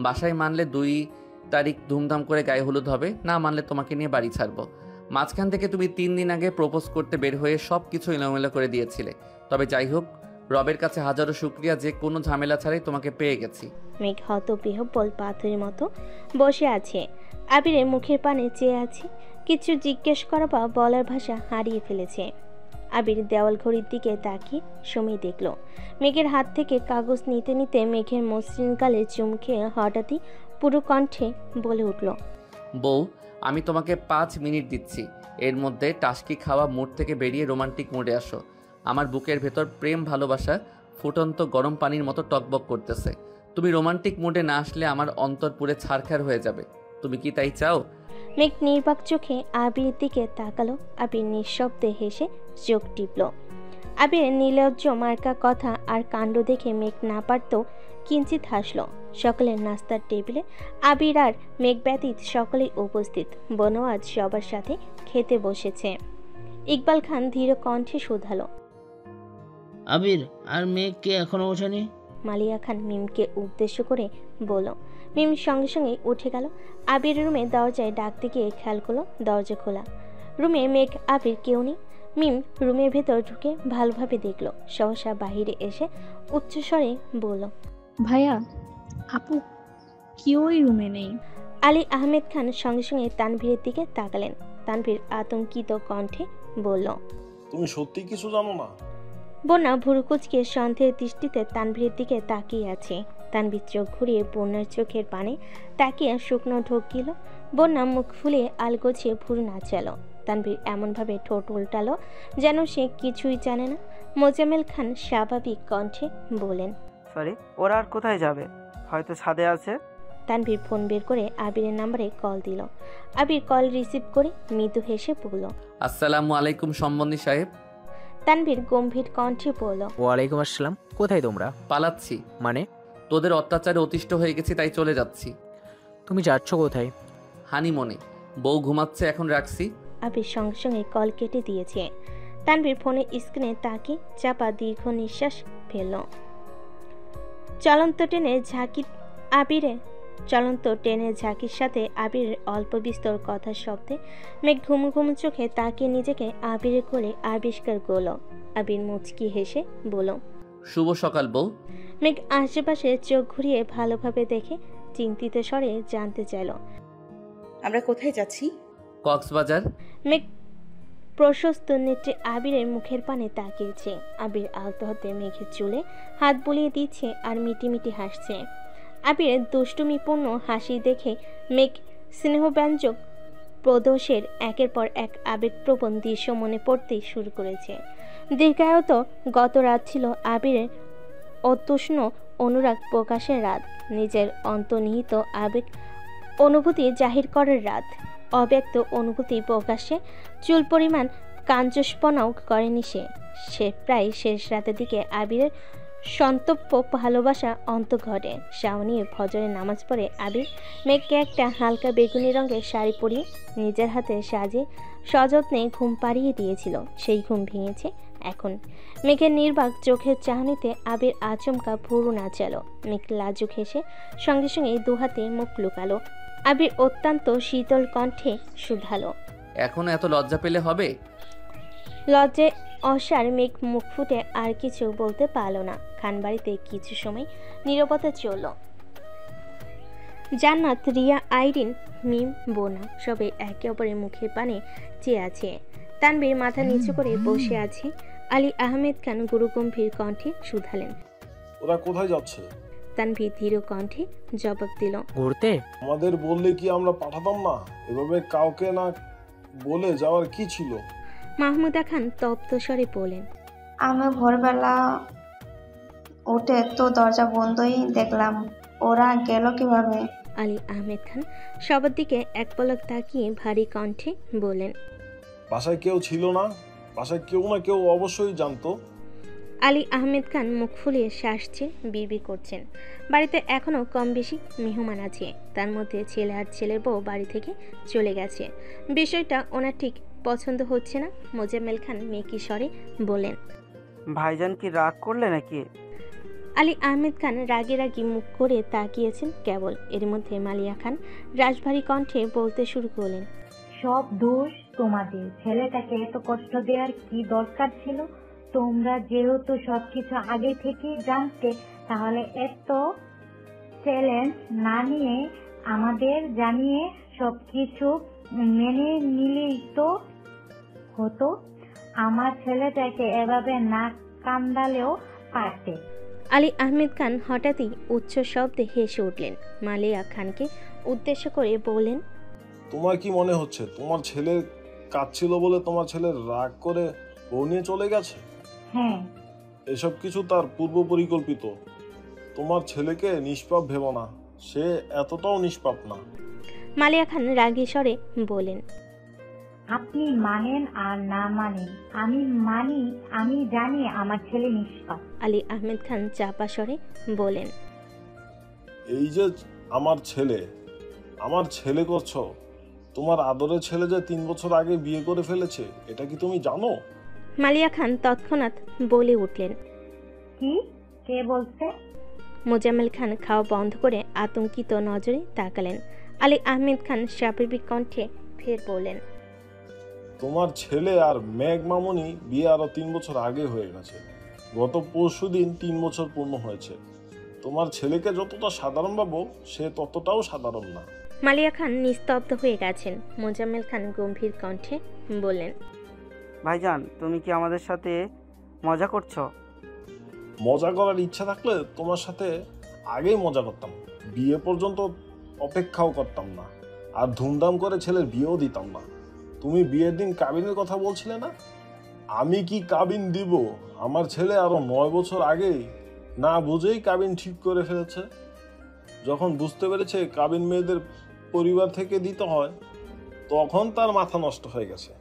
বাসায় মানলে 2 তারিখ ধুমধাম করে গায়ে হলুদ হবে, না মানলে তোমাকে নিয়ে বাড়ি ছাড়বো। মাঝখান থেকে তুমি 3 দিন আগে প্রপোজ করতে বের হয়ে সব কিছু এলোমেলো করে দিয়েছিলে। তবে যাই হোক, রবের কাছে হাজারো শুকরিয়া যে কোনো ঝামেলা ছাড়াই তোমাকে পেয়ে গেছি। মেঘ হতবিহ্বল পাথরের মতো বসে আছে। আবিরের মুখের পানে চেয়ে আছে। কিছু জিজ্ঞেস করা বা বলার ভাষা হারিয়ে ফেলেছে। আবির দেওয়াল ঘড়ির দিকে তাকিয়ে সময় দেখল। মেঘের হাত থেকে কাগজ নিতে নিতে মেঘের মসৃণ গালে চুম খেয়ে হঠাৎই পুরো কণ্ঠে বলে উঠল, বউ, আমি তোমাকে 5 মিনিট দিচ্ছি। এর মধ্যে টাস্কি খাওয়া মুড থেকে বেরিয়ে রোমান্টিক মুডে আসো। আমার বুকের ভেতর প্রেম ভালোবাসা ফুটন্ত গরম পানির মতো টকবক করতেছে। তুমি রোমান্টিক মুডে না আসলে আমার অন্তর পুরে ছারখার হয়ে যাবে। তুমি কি তাই চাও? মেঘ নির্বাক চোখে আবিরের দিকে তাকালো। আবির নিঃশব্দে হেসে চোখ টিপল। আবিরের নির্লজ্জ মার্কা কথা আর কাণ্ড দেখে মেঘ না পারত কিঞ্চিত হাসল। সকলের নাস্তার টেবিলে আবির আর মেঘ ব্যতীত সকলেই উপস্থিত। বনওয়াজ সবার সাথে খেতে বসেছে। ইকবাল খান ধীর কণ্ঠে শুধালো, আবির আর মেঘকে এখনো ওঠেনি? মালিয়া খান মিমকে উদ্দেশ্য করে বলল। মিম সঙ্গে সঙ্গে উঠে গেল। আবির রুমে দরজায় ডাকতে গিয়ে খেয়াল করলো দরজা খোলা। রুমে মেঘ আবির কেউ নেই। মিম রুমের ভেতর ঢুকে ভালোভাবে দেখলো। সহসা বাহিরে এসে উচ্চস্বরে বলল, ভাইয়া, আপু কেউই রুমে নেই। আলী আহমেদ খান সঙ্গে সঙ্গে তানভীরের দিকে তাকালেন। তানভীর আতঙ্কিত কণ্ঠে বলল, তুমি সত্যি কিছু জানো না? বন্যা ভুরুকুচকে সন্দেহের দৃষ্টিতে তানভীরের দিকে তাকিয়ে আছে। তানভীর চোখ ঘুরিয়ে বন্যার চোখের পানে তাকিয়ে শুকনো ঢোক গেল। বন্যা মুখ ফুলিয়ে আলগোছিয়ে ভুরু নাচালো। তানভীর এমনভাবে ঠোঁট উল্টালো যেন সে কিছুই জানে না। মোজাম্মেল খান স্বাভাবিক কণ্ঠে বলেন, সরি, ওরা আর কোথায় যাবে? হয়তো ছাদে আছে। তানভীর ফোন বের করে আবিরের নাম্বারে কল দিল। আবির কল রিসিভ করে মৃদু হেসে বলল, আসসালামু আলাইকুম সম্বন্ধী সাহেব। তানভীর গম্ভীর কণ্ঠে বলল, ওয়ালাইকুম আসসালাম। কোথায় তোমরা? পালাচ্ছি। মানে? তোদের অত্যাচারে অতিষ্ঠ হয়ে গেছি, তাই চলে যাচ্ছি। তুমি যাচ্ছ কোথায়? হানিমনে। বউ ঘুমাচ্ছে, এখন রাখছি। আবির সঙ্গে সঙ্গে কল কেটে দিয়েছে। তানভীর ফোনের স্ক্রিনে তাকিয়ে চাপা দীর্ঘ নিঃশ্বাস ফেলল। চলন্ত ট্রেনের ঝাঁকির সাথে আবিরের অল্প বিস্তর কথার শব্দে মেঘ ঘুম ঘুম চোখে তাকিয়ে নিজেকে আবিরের কোলে আবিষ্কার করল। আবির মুচকি হেসে বলল, শুভ সকাল বউ। মেঘ আশেপাশে চোখ ঘুরিয়ে ভালোভাবে দেখে চিন্তিত স্বরে জানতে চাইল, আমরা কোথায় যাচ্ছি? কক্সবাজার। মেঘ প্রশস্ত নেত্রে আবিরের মুখের পানে তাকিয়েছে। আবির আলতো হাতে মেঘের চুলে হাত বুলিয়ে দিচ্ছে আর মিটিমিটি হাসছে। আবিরের দুষ্টুমিপূর্ণ হাসি দেখে মেঘ স্নেহব্যঞ্জক প্রদোষের একের পর এক আবেগপ্রবণ দৃশ্য মনে পড়তেই শুরু করেছে। দীর্ঘায়ত গত রাত ছিল আবিরের অতুষ্ণ অনুরাগ প্রকাশের রাত, নিজের অন্তর্নিহিত আবেগ অনুভূতি জাহির করার রাত। অব্যক্ত অনুভূতি প্রকাশে চুল পরিমাণ কাঞ্জস্পনাও করেনি সে প্রায় শেষ রাতের দিকে আবিরের সন্তপ্য ভালোবাসা অন্ত ঘটে। শাওনিয়ে ফজরের নামাজ পড়ে আবির মেঘকে একটা হালকা বেগুনি রঙের শাড়ি পরিয়ে নিজের হাতে সাজে সযত্নে ঘুম পাড়িয়ে দিয়েছিল। সেই ঘুম ভেঙেছে এখন। মেঘের নির্বাক চোখের চাহনিতে আবির আচমকা ভুরু নাচালো। মেঘ লাজুক হেসে সঙ্গে সঙ্গে দুহাতে মুখ লুকালো। আবির অত্যন্ত শীতল কণ্ঠে শুধালো, এখন এত লজ্জা পেলে হবে? লজ্জায় অসার মেঘ মুখ ফুটে আর কিছু বলতে পারল না। খানবাড়িতে কিছু সময় নীরবতা চলল। জান্নাত, রিয়া, আইরিন, মিম, বোনা সবে একে অপরের মুখের পানে চেয়ে আছে। তানভীর মাথা নিচু করে বসে আছে। আলী আহমেদ খান গুরুগম্ভীর কণ্ঠে শুধালেন, ওরা কোথায় যাচ্ছে? তানভীর ধীর কণ্ঠে জবাব দিল, ঘুরতে। আমাদের বললে কি আমরা পাঠাতাম না? এভাবে কাউকে না বলে যাওয়ার কি ছিল? মাহমুদা খান তপ্ত স্বরে বলেন, আমি ভোরবেলা উঠে তো দরজা বন্ধই দেখলাম, ওরা গেল কিভাবে? আলী আহমেদ খান সবার দিকে এক পলক তাকিয়ে ভারী কণ্ঠে বলেন, বাসায় কেউ ছিল না? বাসায় কেউ না কেউ অবশ্যই জানতো। আলী আহমেদ খান মুখ ফুলিয়ে শ্বাস ছেড়ে বিড়বিড় করছেন। বাড়িতে এখনও কম বেশি মেহমান আছে, তার মধ্যে ছেলে আর ছেলের বউ বাড়ি থেকে চলে গেছে। বিষয়টা ওনার ঠিক পছন্দ হচ্ছে না। মোজাম্মেল খান মেকি স্বরে বলেন, ভাইজান কি রাগ করলে নাকি? আলী আহমেদ খান রাগে রাগি মুখ করে তাকিয়েছেন কেবল। এর মধ্যে মালিয়া খান রাশভারী কণ্ঠে বলতে শুরু করলেন, সব দোষ তোমাদের। ছেলেটাকে এত কষ্ট দেওয়ার কি দরকার ছিল? তোমরা যেহেতু সবকিছু আগে থেকে জানতে, তাহলে এত চ্যালেঞ্জ না নিয়ে আমাদের জানিয়ে সবকিছু মেনে নিলেই তো হতো। আমার ছেলেটাকে এভাবে না কান্দালেও পারতে। আলী আহমেদ খান হঠাৎই উচ্চ শব্দে হেসে উঠলেন। মালিয়া খানকে উদ্দেশ্য করে বললেন, তোমার কি মনে হচ্ছে তোমার ছেলে কাঁদছিল বলে তোমার ছেলে রাগ করে বউ নিয়ে চলে গেছে? হ্যাঁ, এসব কিছু তার পূর্ব পরিকল্পিত। তোমার ছেলেকে নিষ্পাপ ভেবো না, সে এতটাও নিষ্পাপ না। মালিয়া খান রাগী স্বরে বলেন, আপনি মানেন আর না মানেন, আমি মানি। আমি জানি আমার ছেলে নিষ্পাপ। আলী আহমেদ খান চাপা স্বরে বলেন, এই যে আমার ছেলে করছো, তোমার আদরের ছেলে যে 3 বছর আগে বিয়ে করে ফেলেছে, এটা কি তুমি জানো? মালিয়া খান তৎক্ষণাৎ বলে উঠলেন, কি? কে বলছে? মোজাম্মেল খান খাওয়া বন্ধ করে আতঙ্কিত নজরে তাকালেন। আলী আহমেদ খান স্বাভাবিক কণ্ঠে ফের বললেন, তোমার ছেলে আর মেঘ মামুনি বিয়ে আরো 3 বছর আগে হয়ে গেছে। গত পরশুদিন 3 বছর পূর্ণ হয়েছে। তোমার ছেলেকে যতটা সাধারণ ভাবো, সে ততটাও সাধারণ না। মালিয়া খান নিস্তব্ধ হয়ে গেছেন। মোজাম্মেল খান গম্ভীর কণ্ঠে বললেন, ভাইজান, তুমি কি আমাদের সাথে মজা করছো? মজা করার ইচ্ছা থাকলে তোমার সাথে আগেই মজা করতাম, বিয়ে পর্যন্ত অপেক্ষাও করতাম না, আর ধুমধাম করে ছেলের বিয়েও দিতাম না। তুমি বিয়ের দিন কাবিনের কথা বলছিলে না? আমি কি কাবিন দিব? আমার ছেলে আরো 9 বছর আগেই না বুঝেই কাবিন ঠিক করে ফেলেছে। যখন বুঝতে পেরেছে কাবিন মেয়েদের পরিবার থেকে দিতে হয়, তখন তার মাথা নষ্ট হয়ে গেছে।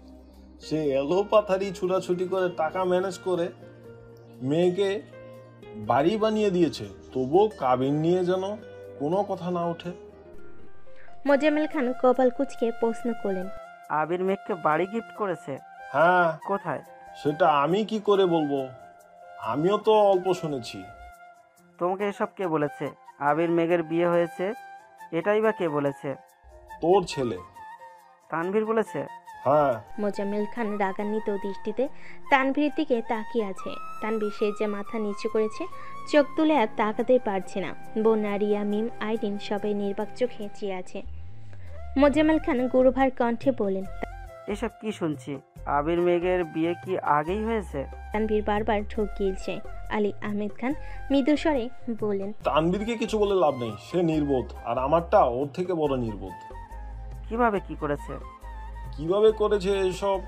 সে এলোপাথারি ছুটাছুটি করে টাকা ম্যানেজ করে মেয়েকে বাড়ি বানিয়ে দিয়েছে, তবুও কাবিন নিয়ে যেন কোনো কথা না ওঠে। মোজাম্মেল খান কপাল কুঁচকে প্রশ্ন করলেন, আবির মেঘকে বাড়ি গিফট করেছে? হ্যাঁ। কোথায়? সেটা আমি কি করে বলবো? আমিও তো অল্প শুনেছি। তোমাকে এসব কে বলেছে? আবির মেঘের বিয়ে হয়েছে, এটাই বা কে বলেছে? তোর ছেলে তানভীর বলেছে? হ্যাঁ। মোজাম্মেল খান রাগান্বিত দৃষ্টিতে তানভীরের দিকে তাকিয়ে আছে। তানভীর সে যে মাথা নিচু করেছে, চোখ তুলে আর তাকাতে পারছে না। বোনা, রিয়া, মিম, আইরিন সবাই নির্বাক চোখে চেয়ে আছে। মোজাম্মেল খান গুরুভার কণ্ঠে বলেন, এসব কি শুনছি? আবির মেঘের বিয়ে কি আগেই হয়েছে? তানভীর বারবার ঠোক গিলছে। আলী আহমেদ খান মৃদু স্বরে বললেন, তানভীরকে কিছু বলে লাভ নেই, সে নির্বোধ, আর আমারটা ওর থেকে বড় নির্বোধ। কিভাবে কি করেছে? কিভাবে করেছে এসব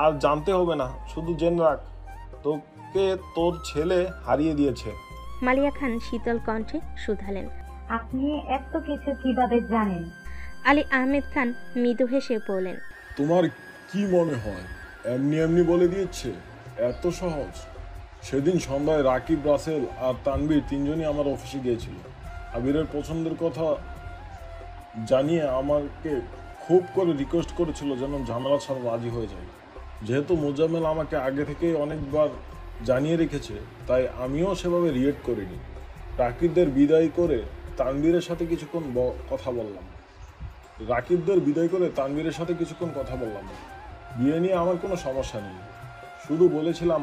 আর জানতে হবে না, শুধু জেনে রাখ তোকে তোর ছেলে হারিয়ে দিয়েছে। মালিয়া খান শীতল কণ্ঠে শুধালেন, আপনি এত কিছু কিভাবে জানেন? আলী আহমেদ খান মৃদু হেসে বলেন, তোমার কি মনে হয় এমনি এমনি বলে দিয়েছে? এত সহজ? সেদিন সন্ধ্যায় রাকিব, রাসেল আর তানভীর 3জনই আমার অফিসে গিয়েছিল। আবিরের পছন্দের কথা জানিয়ে আমাকে খুব করে রিকোয়েস্ট করেছিল যেন ঝামেলা ছাড়া রাজি হয়ে যায়। যেহেতু মোজাম্মেল আমাকে আগে থেকেই অনেকবার জানিয়ে রেখেছে, তাই আমিও সেভাবে রিয়েক্ট করিনি। রাকিবদের বিদায় করে তানভীরের সাথে কিছুক্ষণ কথা বললাম। বিয়ে নিয়ে আমার কোনো সমস্যা নেই, শুধু বলেছিলাম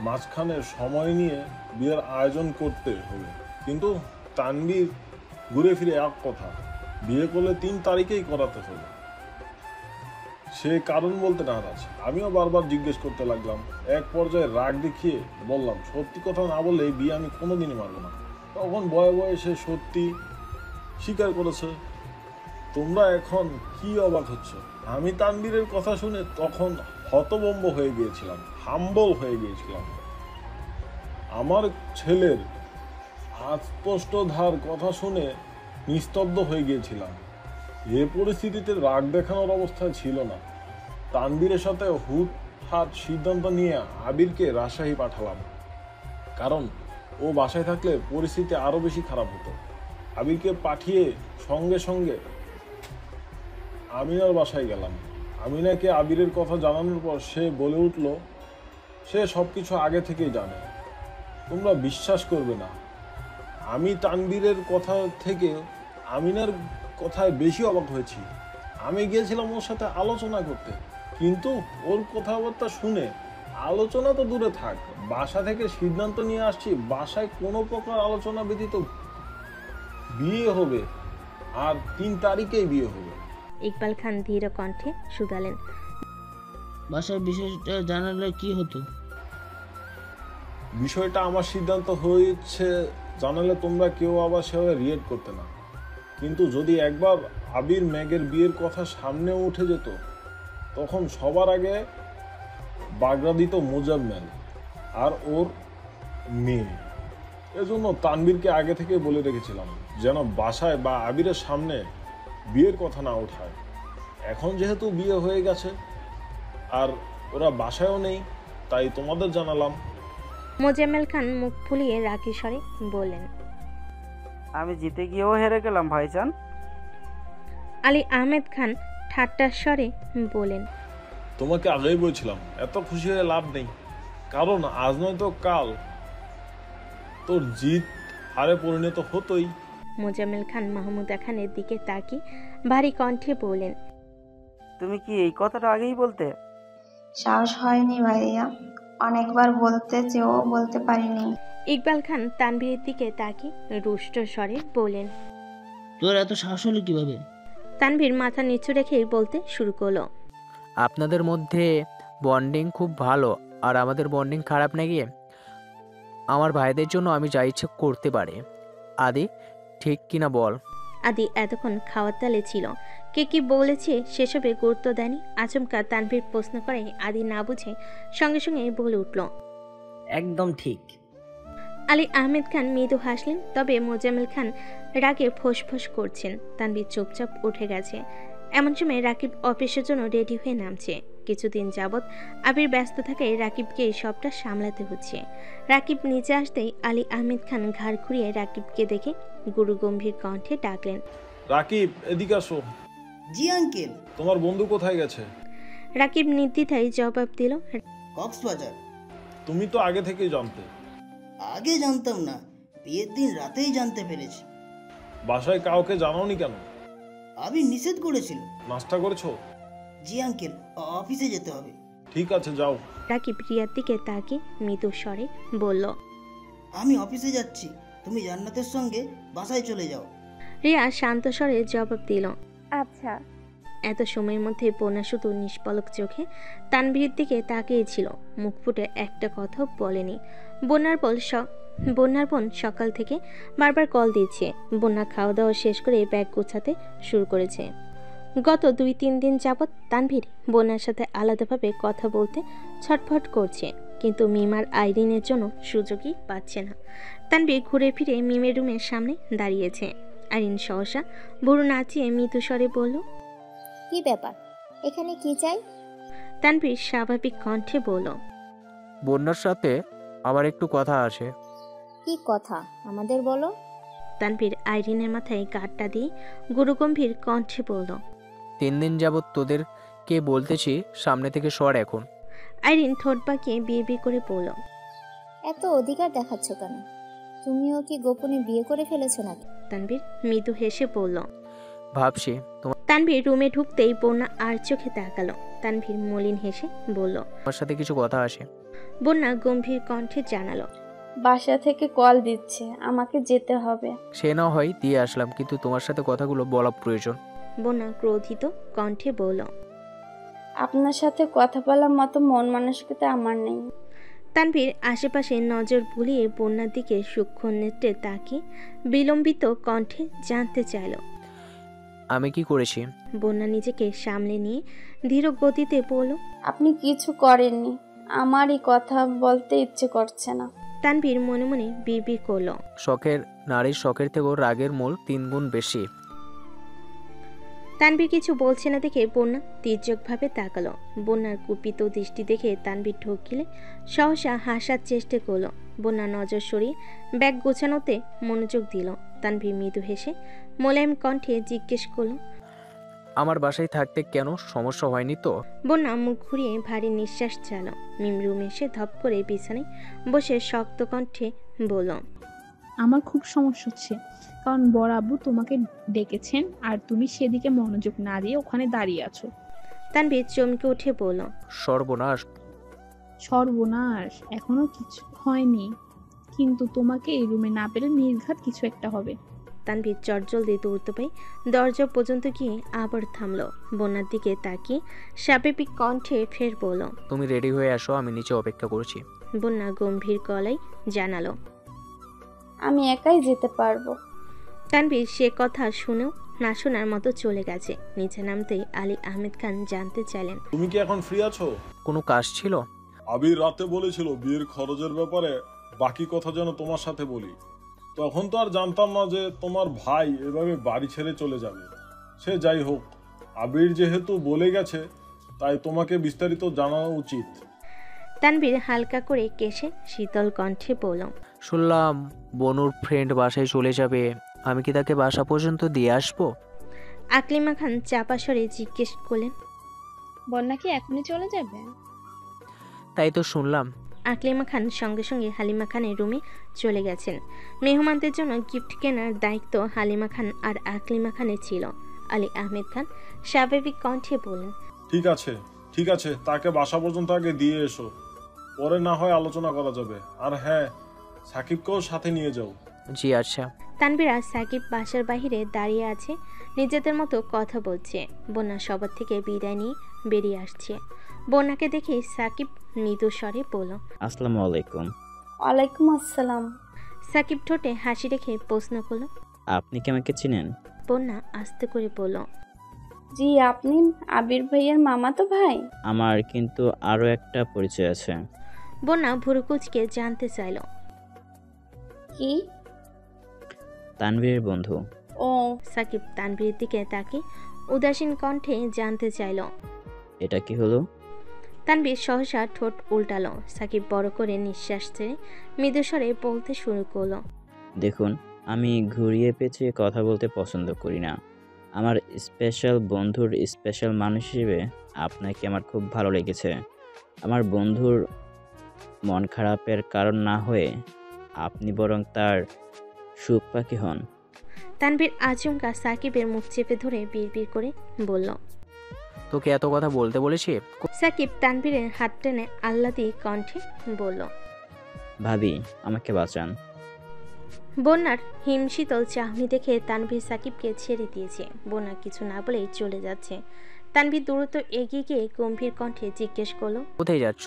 মাঝখানে সময় নিয়ে বিয়ের আয়োজন করতে হবে। কিন্তু তানভীর ঘুরে ফিরে এক কথা, বিয়ে করলে 3 তারিখেই করাতে হবে। সে কারণ বলতে নারাজ। আমিও বারবার জিজ্ঞেস করতে লাগলাম। এক পর্যায়ে রাগ দেখিয়ে বললাম, সত্যি কথা না বললে এই বিয়ে আমি কোনোদিনই মানব না। তখন বয়ে বয়ে সে সত্যি স্বীকার করেছে। তোমরা এখন কি অবাক হচ্ছ? আমি তানভীরের কথা শুনে তখন হতভম্ব হয়ে গিয়েছিলাম, হাম্বল হয়ে গিয়েছিলাম। আমার ছেলের আস্পষ্টধার কথা শুনে নিস্তব্ধ হয়ে গিয়েছিলাম। এ পরিস্থিতিতে রাগ দেখানোর অবস্থায় ছিল না। তানবীরের সাথে হুটহাট সিদ্ধান্ত নিয়ে আবিরকে রাজশাহী পাঠালাম, কারণ ও বাসায় থাকলে পরিস্থিতি আরো বেশি খারাপ হতো। আবিরকে পাঠিয়ে সঙ্গে সঙ্গে আমিনার বাসায় গেলাম। আমিনাকে আবিরের কথা জানানোর পর সে বলে উঠল সে সবকিছু আগে থেকেই জানে। তোমরা বিশ্বাস করবে না, আমি তানবীরের কথা থেকে আমিনার কথায় বেশি অবাক হয়েছি। আমি গিয়েছিলাম ওর সাথে আলোচনা করতে, কিন্তু ওর কথাবার্তা শুনে আলোচনা তো দূরে থাক, বাসা থেকে সিদ্ধান্ত নিয়ে আসছি বাসায় কোনো প্রকার আলোচনা ব্যতীত বিয়ে হবে, আর 3 তারিখেই বিয়ে হবে। ইকবাল খান ধীর কণ্ঠে শুধালেন, বাসায় বিষয়টা জানালে কি হতো? বিষয়টা আমার সিদ্ধান্ত হয়েছে জানালে তোমরা কেউ আবার সেভাবে রিয়েক্ট করতে না, কিন্তু যদি একবার আবির মেঘের বিয়ের কথা সামনে উঠে যেত তখন সবার আগে বাগড়া দিত মোজাম্মেল আর ওর মেয়ে। এজন্য তানবীরকে আগে থেকে বলে রেখেছিলাম যেন বাসায় বা আবিরের সামনে বিয়ের কথা না ওঠায়। এখন যেহেতু বিয়ে হয়ে গেছে আর ওরা বাসায়ও নেই, তাই তোমাদের জানালাম। মোজাম্মেল খান মুখ ফুলিয়ে রাগী স্বরে বললেন, আমি জিতে গিয়েও হেরে গেলাম ভাইজান। আলী আহমেদ খান ঠাট্টার স্বরে বলেন, তোমাকে আগেই বলছিলাম এত খুশি হয়ে লাভ নেই, কারণ আজ নয়তো কাল তোর জিত হারে পরিণত হতোই। মোজাম্মেল খান মাহমুদা খানের দিকে তাকিয়ে ভারী কণ্ঠে বললেন, তুমি কি এই কথাটা আগেই বলতে? সাহস হয়নি ভাইয়া, অনেকবার বলতে চেয়েও বলতে পারিনি। ইকবাল খান তানভীরের দিকে তাকিয়ে রুষ্ট স্বরে বললেন, তোর এত সাহস হলো কিভাবে? তানভীর মাথা নিচু রেখেই বলতে শুরু করলো, আপনাদের মধ্যে বন্ডিং খুব ভালো, আর আমাদের বন্ডিং খারাপ নাকি? আমার ভাইদের জন্য আমি যা ইচ্ছে করতে পারি। আদি ঠিক কিনা বল? আদি এতক্ষণ খাওয়ার তালে ছিল, কে কি বলেছে সেসবে গুরুত্ব দেয়নি। আচমকা তানভীর প্রশ্ন করে আদি না বুঝে সঙ্গে সঙ্গে বলে উঠল, একদম ঠিক। আলী আহমেদ খান মৃদু হাসলেন, তবে মোজাম্মেল খান রাগে ফোঁস করছেন। তানভীর চুপচাপ উঠে গেছে। এমন সময় রাকিব অফিসের জন্য রেডি হয়ে নামছে। কিছুদিন যাবৎ আবির ব্যস্ত থাকায় রাকিবকে সবটা সামলাতে হচ্ছে। রাকিব নিচে আসতেই আলী আহমেদ খান ঘাড় ঘুরিয়ে রাকিবকে দেখে গুরু গম্ভীর কণ্ঠে ডাকলেন, রাকিব এদিকে আসো। জি আঙ্কেল। তোমার বন্ধু কোথায় গেছে? রাকিব নির্দ্বিধায় জবাব দিল, কক্সবাজার। তুমি তো আগে থেকেই জানতে। আগে জানতাম না, বিয়ের দিন রাতেই জানতে পেরেছি। বাসায় কাউকে জানাওনি কেন? আবির নিষেধ করেছিল। নাস্তা করেছো? জি আঙ্কেল, অফিসে যেতে হবে। ঠিক আছে যাও। রাকিব রিয়ার দিকে তাকিয়ে মৃদু স্বরে বলল, আমি অফিসে যাচ্ছি, তুমি জান্নাতের সঙ্গে বাসায় চলে যাও। রিয়া শান্ত স্বরে জবাব দিল, আচ্ছা। এত সময়ের মধ্যে বন্যা শুধু নিষ্পলক চোখে তানভীরের দিকে তাকিয়েছিল, মুখ ফুটে একটা কথাও বলেনি। বন্যার বোন সকাল থেকে বারবার কল দিচ্ছে। বন্যা খাওয়া দাওয়া শেষ করে ব্যাগ গোছাতে শুরু করেছে। গত 2-3 দিন যাবৎ তানভীর বন্যার সাথে আলাদাভাবে কথা বলতে ছটফট করছে, কিন্তু মিম আর আইরিনের জন্য সুযোগই পাচ্ছে না। তানভীর ঘুরে ফিরে মিমের রুমের সামনে দাঁড়িয়েছে। আইরিন সহসা ভুরু নাচিয়ে মৃদু স্বরে বলল, কি ব্যাপার, এখানে কি চাই? তানভীর স্বাভাবিক কণ্ঠে বলল, বন্যার সাথে আমার একটু কথা আছে। কি কথা আমাদের বলো। তানভীর আইরিনের মাথায় গাঁটটা দিয়ে গুরুগম্ভীর কণ্ঠে বলল, 3 দিন যাবৎ তোদেরকে বলতেছি সামনে থেকে সর এখন। আইরিন ঠোঁট বাঁকিয়ে বিয়ে করে বলল, এত অধিকার দেখাচ্ছ কেন? তুমিও কি গোপনে বিয়ে করে ফেলেছো নাকি? তানভীর মৃদু হেসে বলল, ভাবছি তোমার তানভীর রুমে ঢুকতেই বন্যা আর চোখে তাকালো। তানভীর মলিন হেসে বলল, সাথে কিছু কথা আছে। বন্যা গম্ভীর কণ্ঠে জানালো, বাসা থেকে কল দিচ্ছে, আমাকে যেতে হবে। সে না হয় দিয়ে আসলাম, কিন্তু তোমার সাথে কথাগুলো বলা প্রয়োজন। বন্যা ক্রোধিত কণ্ঠে বলল, আপনার সাথে কথা বলার মতো মন মানসিকতা আমার নেই। তানভীর আশেপাশে নজর বুলিয়ে বন্যার দিকে সূক্ষ্ম নেত্রে তাকিয়ে বিলম্বিত কণ্ঠে জানতে চাইল, আমি কি করেছি? বন্যা নিজেকে সামলে নিয়ে ধীর গতিতে বলল, আপনি কিছু করেননি, আমারই কথা বলতে ইচ্ছে করছে না। তানভীর মনে মনে বিড়বিড় করলো, নারীর শখের থেকেও রাগের মূল 3 গুণ বেশি। তানভীর কিছু বলছে না দেখে বন্যা তীর্যকভাবে তাকালো। বন্যার কুপিত দৃষ্টি দেখে তানভীর ঢোকিলে সহসা হাসার চেষ্টা করলো। বন্যা নজর সরিয়ে ব্যাগ গোছানোতে মনোযোগ দিল। তানভীর মৃদু হেসে মোলায়েম কণ্ঠে জিজ্ঞেস করলো, আমার বাসায় থাকতে কেন, সমস্যা হয়নি তো? বন্যা মুখ ঘুরিয়ে ভারী নিঃশ্বাস চাল। মিম রুমে এসে ধপ করে বিছানায় বসে শক্ত কণ্ঠে বলল, আমার খুব সমস্যা হচ্ছে, কারণ বড় আব্বু তোমাকে ডেকেছেন আর তুমি সেদিকে মনোযোগ না দিয়ে ওখানে দাঁড়িয়ে আছো। তানভীর চমকে উঠে বলল, সর্বনাশ! সর্বনাশ এখনো কিছু হয়নি, কিন্তু তোমাকে এই রুমে না পেলে নির্ঘাত কিছু একটা হবে। তানভীর চটজলদি দৌড়তে পাই দরজা পর্যন্ত গিয়ে আবার থামলো। বন্যার দিকে তাকিয়ে স্বাভাবিক কণ্ঠে ফের বলল, তুমি রেডি হয়ে আসো, আমি নিচে অপেক্ষা করছি। বন্যা গম্ভীর গলায় জানালো, আমি একাই যেতে পারবো। তানভীর সে কথা শুনেও না শোনার মতো চলে গেছে। নিচে নামতেই আলী আহমেদ খান জানতে চাইলেন, তুমি কি এখন ফ্রি আছো? কোনো কাজ ছিল? আবির রাতে বলেছিল বিয়ের খরচের ব্যাপারে বাকি কথা যেন তোমার সাথে বলি। তখন তো আর জানতাম না যে তোমার ভাই এভাবে বাড়ি ছেড়ে চলে যাবে। সে যাই হোক, আবির যেহেতু বলে গেছে তাই তোমাকে বিস্তারিত জানানো উচিত। তানভীর হালকা করে কেশে শীতল কণ্ঠে বলল, শুনলাম বনুর ফ্রেন্ড বাসায় চলে যাবে, আমি কি তাকে বাসা পর্যন্ত দিয়ে আসবো? আকলিমা খান চাপা স্বরে জিজ্ঞেস করলেন, বন্যা কি এখনই চলে যাবে? তাই তো শুনলাম। আকলিমা খান সঙ্গে সঙ্গে হালিমা খানের রুমে চলে গেছেন। মেহমানদের জন্য গিফট কেনার দায়িত্ব হালিমা খান আর আকলিমা খানের ছিল। আলী আহমেদ খান স্বাভাবিক কণ্ঠে বললেন, ঠিক আছে, তাকে বাসা পর্যন্ত আগে দিয়ে এসো, পরে না হয় আলোচনা করা যাবে। আর হ্যাঁ, সাকিবকেও সাথে নিয়ে যাও। জি আচ্ছা। তানভীর আর সাকিব বাসার বাহিরে দাঁড়িয়ে আছে, নিজেদের মতো কথা বলছে। বন্যা সবার থেকে বিদায় নিয়ে বেরিয়ে আসছে। বন্যাকে দেখে সাকিব মৃদু স্বরে বলল, আসসালামু আলাইকুম। ওয়ালাইকুম আসসালাম। সাকিব ঠোঁটে হাসি রেখে প্রশ্ন করল, আপনি কি আমাকে চিনেন? বন্যা আস্তে করে বলল, জি, আপনি আবির ভাইয়ের মামাতো ভাই? আমার কিন্তু আরো একটা পরিচয় আছে। বন্যা ভুরু কুঁচকে জানতে চাইল, কি? তানভীরের বন্ধু। ও। সাকিব তানভীরের দিকে তাকিয়ে উদাসীন কণ্ঠে জানতে চাইল, এটা কি হলো? তানভীর সহসা ঠোঁট উল্টালো। সাকিব বড় করে নিঃশ্বাস ছেড়ে মৃদুস্বরে বলতে শুরু করলো, দেখুন, আমি ঘুরিয়ে পেঁচিয়ে কথা বলতে পছন্দ করি না। আমার স্পেশাল বন্ধুর স্পেশাল মানুষ হিসেবে আপনাকে আমার খুব ভালো লেগেছে। আমার বন্ধুর মন খারাপের কারণ না হয়ে আপনি বরং তার সুখ পাখি হন। তানভীর আচমকা সাকিবের মুখ চেপে ধরে বিড়বিড় করে বলল, তোকে এত কথা বলতে বলেছি? সাকিব তানভীরের হাত টেনে আহ্লাদি কণ্ঠে বলল, ভাবি, আমাকে বাঁচান। বন্যার হিমশীতল চাহনি দেখে তানভীর সাকিবকে ছেড়ে দিয়েছে। বন্যা কিছু না বলেই চলে যাচ্ছে। তানভীর দ্রুত এগিয়ে গিয়ে গম্ভীর কণ্ঠে জিজ্ঞেস করলো, কোথায় যাচ্ছ?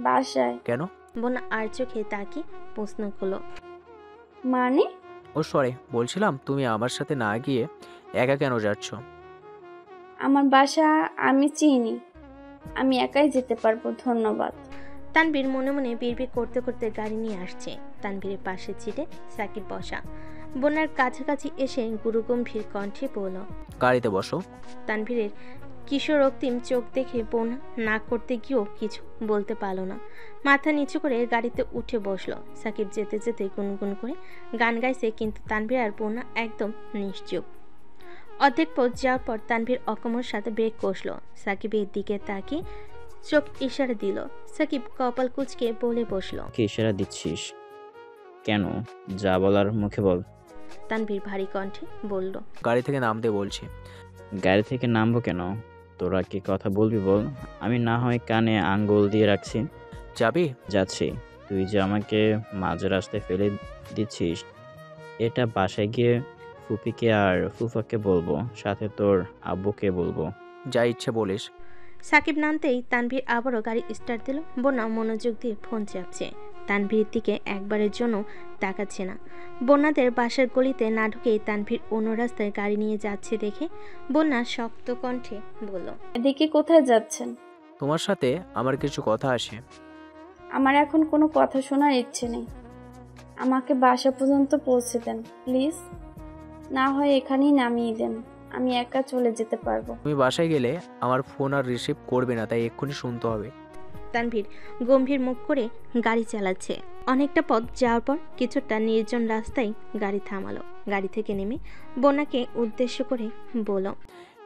বাসায়। কেন? বন্যা আর চোখে তাকিয়ে প্রশ্ন করলো, মানে? ও সরি, বলছিলাম তুমি আমার সাথে না গিয়ে একা কেন যাচ্ছ? আমার বাসা আমি চিনি, আমি একাই যেতে পারবো, ধন্যবাদ। তানভীর মনে মনে বিড়বিড় করতে করতে গাড়ি নিয়ে আসছে। তানভীরের পাশে সিটে সাকিব বসা। বন্যার কাছাকাছি এসে গুরুগম্ভীর কণ্ঠে বলল, গাড়িতে বসো। তানভীরের কিশোরক্তিম চোখ দেখে বন্যা না করতে গিয়েও কিছু বলতে পারল না। মাথা নিচু করে গাড়িতে উঠে বসলো। সাকিব যেতে যেতে গুনগুন করে গান গাইছে, কিন্তু তানভীর আর বন্যা একদম নিশ্চুপ। অর্ধেক পথ যাওয়ার পর তানভীর অকমর সাথে ব্রেক কষল। সাকিবের দিকে তাকিয়ে চোখ ইশারা দিল। সাকিব কপাল কুঁচকে বলে বসলো, কি ইশারা দিচ্ছিস কেন? যা বলার মুখে বল। তানভীর ভারী কণ্ঠে বলল, গাড়ি থেকে নামতে বলছি। গাড়ি থেকে নামবো কেন? তোরা কি কথা বলবি বল, আমি না হয় কানে আঙ্গুল দিয়ে রাখছি। যাবি? যাচ্ছি। তুই যে আমাকে মাঝ রাস্তায় ফেলে দিচ্ছিস, এটা বাসায় গিয়ে ফুপিকে আর ফুফাকে বলবো, সাথে তোর আব্বুকে বলবো। যা ইচ্ছে বলিস। সাকিব নামতেই তানভীর আবারও গাড়ি স্টার্ট দিল। বন্যা মনোযোগ দিয়ে ফোন চাপছে। তানভীরের দিকে একবারের জন্য তাকাচ্ছে না। বন্যাদের বাসার গলিতে না ঢুকেই তানভীর অন্য রাস্তায় গাড়ি নিয়ে যাচ্ছে দেখে বন্যা শক্ত কণ্ঠে বলল, এদিকে কোথায় যাচ্ছেন? তোমার সাথে আমার কিছু কথা আছে। আমার এখন কোনো কথা শোনার ইচ্ছে নেই। আমাকে বাসা পর্যন্ত পৌঁছে দেন প্লিজ। না হয় এখানেই নামিয়ে দেন, আমি একা চলে যেতে পারবো। তুমি বাসায় গেলে আমার ফোন আর রিসিভ করবে না, তাই এক্ষুনি শুনতে হবে। তানভীর গম্ভীর মুখ করে গাড়ি চালাচ্ছে। অনেকটা পথ যাওয়ার পর কিছুটা নির্জন রাস্তায় গাড়ি থামালো। গাড়ি থেকে নেমে বন্যাকে উদ্দেশ্য করে বলল,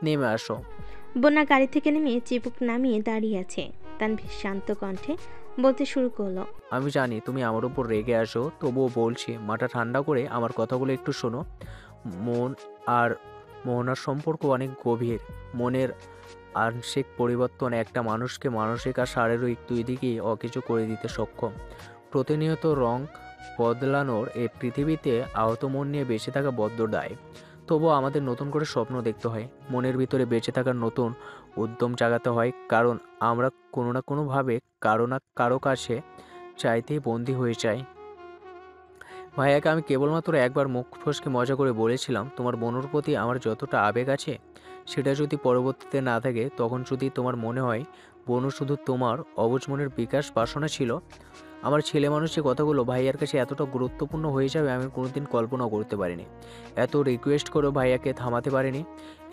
নেমে আসো। বন্যা গাড়ি থেকে নেমে চিবুক নামিয়ে দাঁড়িয়ে আছে। তানভীর শান্ত কণ্ঠে বলতে শুরু করলো, আমি জানি তুমি আমার উপর রেগে আসো, তবুও বলছি মাথা ঠান্ডা করে আমার কথাগুলো একটু শোনো। মন আর মোহনার সম্পর্ক অনেক গভীর। মনের আংশিক পরিবর্তন একটা মানুষকে মানসিক আর শারীরিক দুই দিকেই অকেজো করে দিতে সক্ষম। প্রতিনিয়ত রং বদলানোর এই পৃথিবীতে আহত মন নিয়ে বেঁচে থাকা বদ্ধ দায়। তবুও আমাদের নতুন করে স্বপ্ন দেখতে হয়, মনের ভিতরে বেঁচে থাকার নতুন উদ্যম জাগাতে হয়, কারণ আমরা কোনো না কোনোভাবে কারো কাছে চাইতেই বন্দী হয়ে যাই। ভাইয়াকে আমি কেবলমাত্র একবার মুখ ফসকে মজা করে বলেছিলাম, তোমার বোনের প্রতি আমার যতটা আবেগ আছে সেটা যদি পরবর্তীতে না থাকে, তখন যদি তোমার মনে হয় বোনও শুধু তোমার অবুঝ মনের বিকাশ বাসনা ছিল, আমার ছেলে মানুষের কথাগুলো ভাইয়ার কাছে এতটা গুরুত্বপূর্ণ হয়ে যাবে আমি কোনোদিন কল্পনাও করতে পারিনি। এত রিকোয়েস্ট করেও ভাইয়াকে থামাতে পারিনি।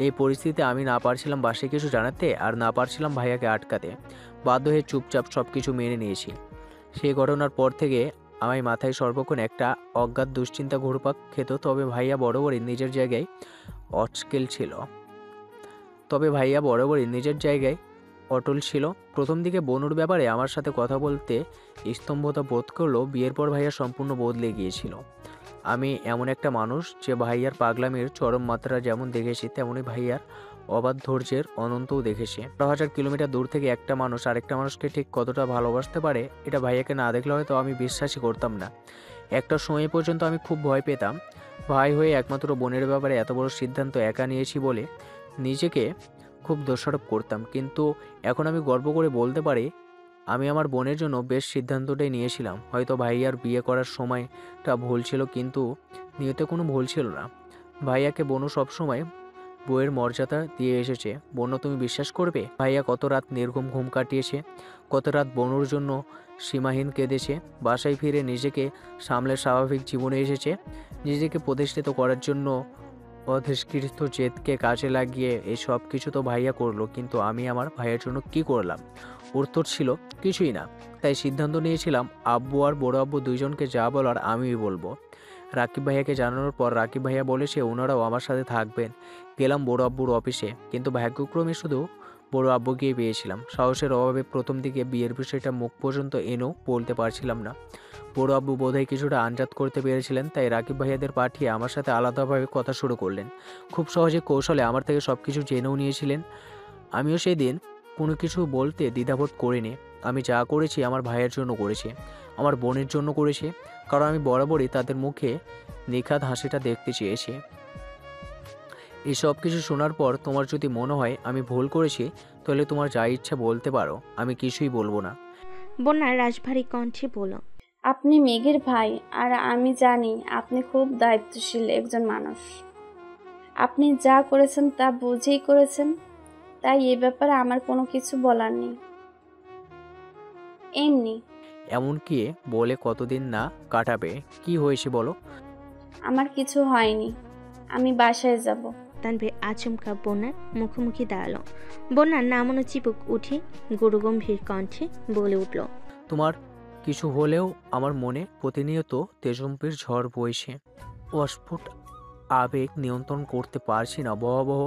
এই পরিস্থিতিতে আমি না পারছিলাম বাসায় কিছু জানাতে, আর না পারছিলাম ভাইয়াকে আটকাতে। বাধ্য হয়ে চুপচাপ সব কিছু মেনে নিয়েছি। সেই ঘটনার পর থেকে আমার মাথায় সর্বক্ষণ একটা অজ্ঞাত দুশ্চিন্তা ঘুরপাক খেত। তবে ভাইয়া বরাবরই নিজের জায়গায় অটল ছিল। প্রথম দিকে বনুর ব্যাপারে আমার সাথে কথা বলতে স্তম্ভতা বোধ করলেও বিয়ের পর ভাইয়া সম্পূর্ণ বদলে গিয়েছিল। আমি এমন একটা মানুষ যে ভাইয়ার পাগলামির চরম মাত্রা যেমন দেখেছি, তেমনি ভাইয়ার অবাধ ধৈর্যের অনন্তও দেখেছি। 1000 কিলোমিটার দূর থেকে একটা মানুষ আরেকটা মানুষকে ঠিক কতটা ভালোবাসতে পারে, এটা ভাইয়াকে না দেখলে হয়তো আমি বিশ্বাসই করতাম না। একটা সময় পর্যন্ত আমি খুব ভয় পেতাম। ভাই হয়ে একমাত্র বোনের ব্যাপারে এত বড় সিদ্ধান্ত একা নিয়েছি বলে নিজেকে খুব দোষারোপ করতাম। কিন্তু এখন আমি গর্ব করে বলতে পারি আমি আমার বোনের জন্য বেশ সিদ্ধান্তটাই নিয়েছিলাম। হয়তো ভাইয়ার বিয়ে করার সময়টা ভুল ছিল, কিন্তু নিয়তে কোনো ভুল ছিল না। ভাইয়াকে বোনও সবসময় বউয়ের মর্যাদা দিয়ে এসেছে। বোনও তুমি বিশ্বাস করবে ভাইয়া কত রাত নির্ঘুম ঘুম কাটিয়েছে, কত রাত বোনুর জন্য সীমাহীন কেঁদেছে। বাসায় ফিরে নিজেকে সামলে স্বাভাবিক জীবনে এসেছে। নিজেকে প্রতিষ্ঠিত করার জন্য অধিষ্কৃত জেদকে কাজে লাগিয়ে এই সব কিছু তো ভাইয়া করলো, কিন্তু আমি আমার ভাইয়ের জন্য কি করলাম? উত্তর ছিল কিছুই না। তাই সিদ্ধান্ত নিয়েছিলাম আব্বু আর বড় আব্বু দুইজনকে যা বলার আমিই বলবো। রাকিব ভাইয়াকে জানানোর পর রাকিব ভাইয়া বলেছে ওনারাও আমার সাথে থাকবেন। গেলাম বড় আব্বুর অফিসে, কিন্তু ভাগ্যক্রমে শুধু বড় আব্বুকেই পেয়েছিলাম। সাহসের অভাবে প্রথম দিকে বিয়ের বিষয়টা মুখ পর্যন্ত এনেও বলতে পারছিলাম না। বড় আব্বু বোধহয় কিছুটা আন্দাজ করতে পেরেছিলেন, তাই রাকিব ভাইয়াদের পাঠিয়ে আমার সাথে আলাদাভাবে কথা শুরু করলেন। খুব সহজে কৌশলে আমার থেকে সব কিছু জেনেও নিয়েছিলেন। আমিও সেই দিন কোনো কিছু বলতে দ্বিধাবোধ করিনি। আমি যা করেছি আমার ভাইয়ের জন্য করেছি, আমার বোনের জন্য করেছি, কারণ আমি বরাবরই তাদের মুখে নিখাত হাসিটা দেখতে চেয়েছি। এই সব কিছু শোনার পর তোমার যদি মনে হয় আমি ভুল করেছি, তাহলে তোমার যা ইচ্ছা বলতে পারো, আমি কিছুই বলবো না। বন্যা রাজভারী কণ্ঠে বলল, আপনি মেঘের ভাই, আর আমি জানি আপনি খুব দায়িত্বশীল একজন মানুষ। আপনি যা করেছেন তা বুঝেই করেছেন, তাই এ ব্যাপারে আমার কোনো কিছু বলার নেই। এমনি এমনকি বলে কতদিন না কাটাবে? কি হয়েছে বলো? আমার কিছু হয়নি, আমি বাসায় যাব। তানভীর আচমকা বন্যার মুখোমুখি দাঁড়ালো। বন্যার নামানো চিবুক উঠে গুরুগম্ভীর কণ্ঠে বলে উঠল, তোমার কিছু হলেও আমার মনে প্রতিনিয়ত তেজম্পির ঝড় বইছে। অস্ফুট আবেগ নিয়ন্ত্রণ করতে পারছি না, ভয়াবহ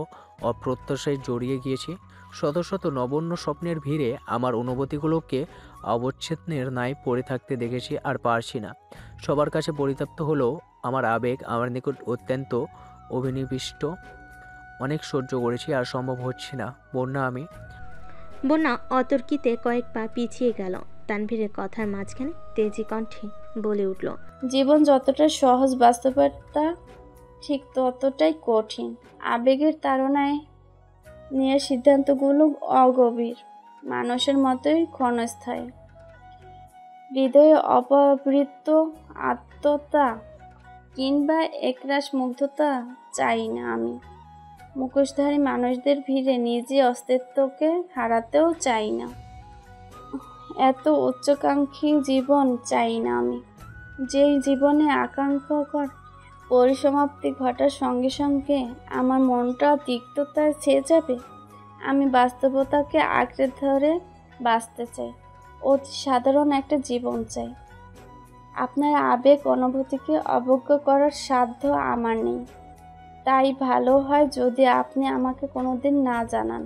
অপ্রত্যাশায় জড়িয়ে গিয়েছি। শত শত নবন্য স্বপ্নের ভিড়ে আমার অনুভূতিগুলোকে অবচ্ছেদের ন্যায় পড়ে থাকতে দেখেছি, আর পারছি না। সবার কাছে পরিত্যক্ত হলেও আমার আবেগ আমার নিকট অত্যন্ত অভিনিবিষ্ট। অনেক সহ্য করেছি, আর সম্ভব হচ্ছে না। বন্যা অতর্কিতে কয়েক পা পিছিয়ে গেল। তানভীরের কথার মাঝখানে তেজি কণ্ঠে বলে উঠল, জীবন যতটা সহজ, বাস্তবতা ঠিক ততটাই কঠিন। আবেগের তাড়নায় নিয়ে সিদ্ধান্তগুলো অগভীর, মানুষের মতোই ক্ষণস্থায়ী। হৃদয়ে অপবৃত্ত আত্মতা কিংবা একরাশ মুগ্ধতা চাই না আমি। মুখোশধারী মানুষদের ভিড়ে নিজে অস্তিত্বকে হারাতেও চাই না। এত উচ্চাকাঙ্ক্ষী জীবন চাই না আমি, যেই জীবনে আকাঙ্ক্ষাকর পরিসমাপ্তি ঘটার সঙ্গে সঙ্গে আমার মনটা তিক্ততায় ছেয়ে যাবে। আমি বাস্তবতাকে আঁকড়ে ধরে বাঁচতে চাই, অতি সাধারণ একটা জীবন চাই। আপনার আবেগ অনুভূতিকে অবজ্ঞা করার সাধ্য আমার নেই। তাই ভালো হয় যদি আপনি আমাকে কোনোদিন না জানান।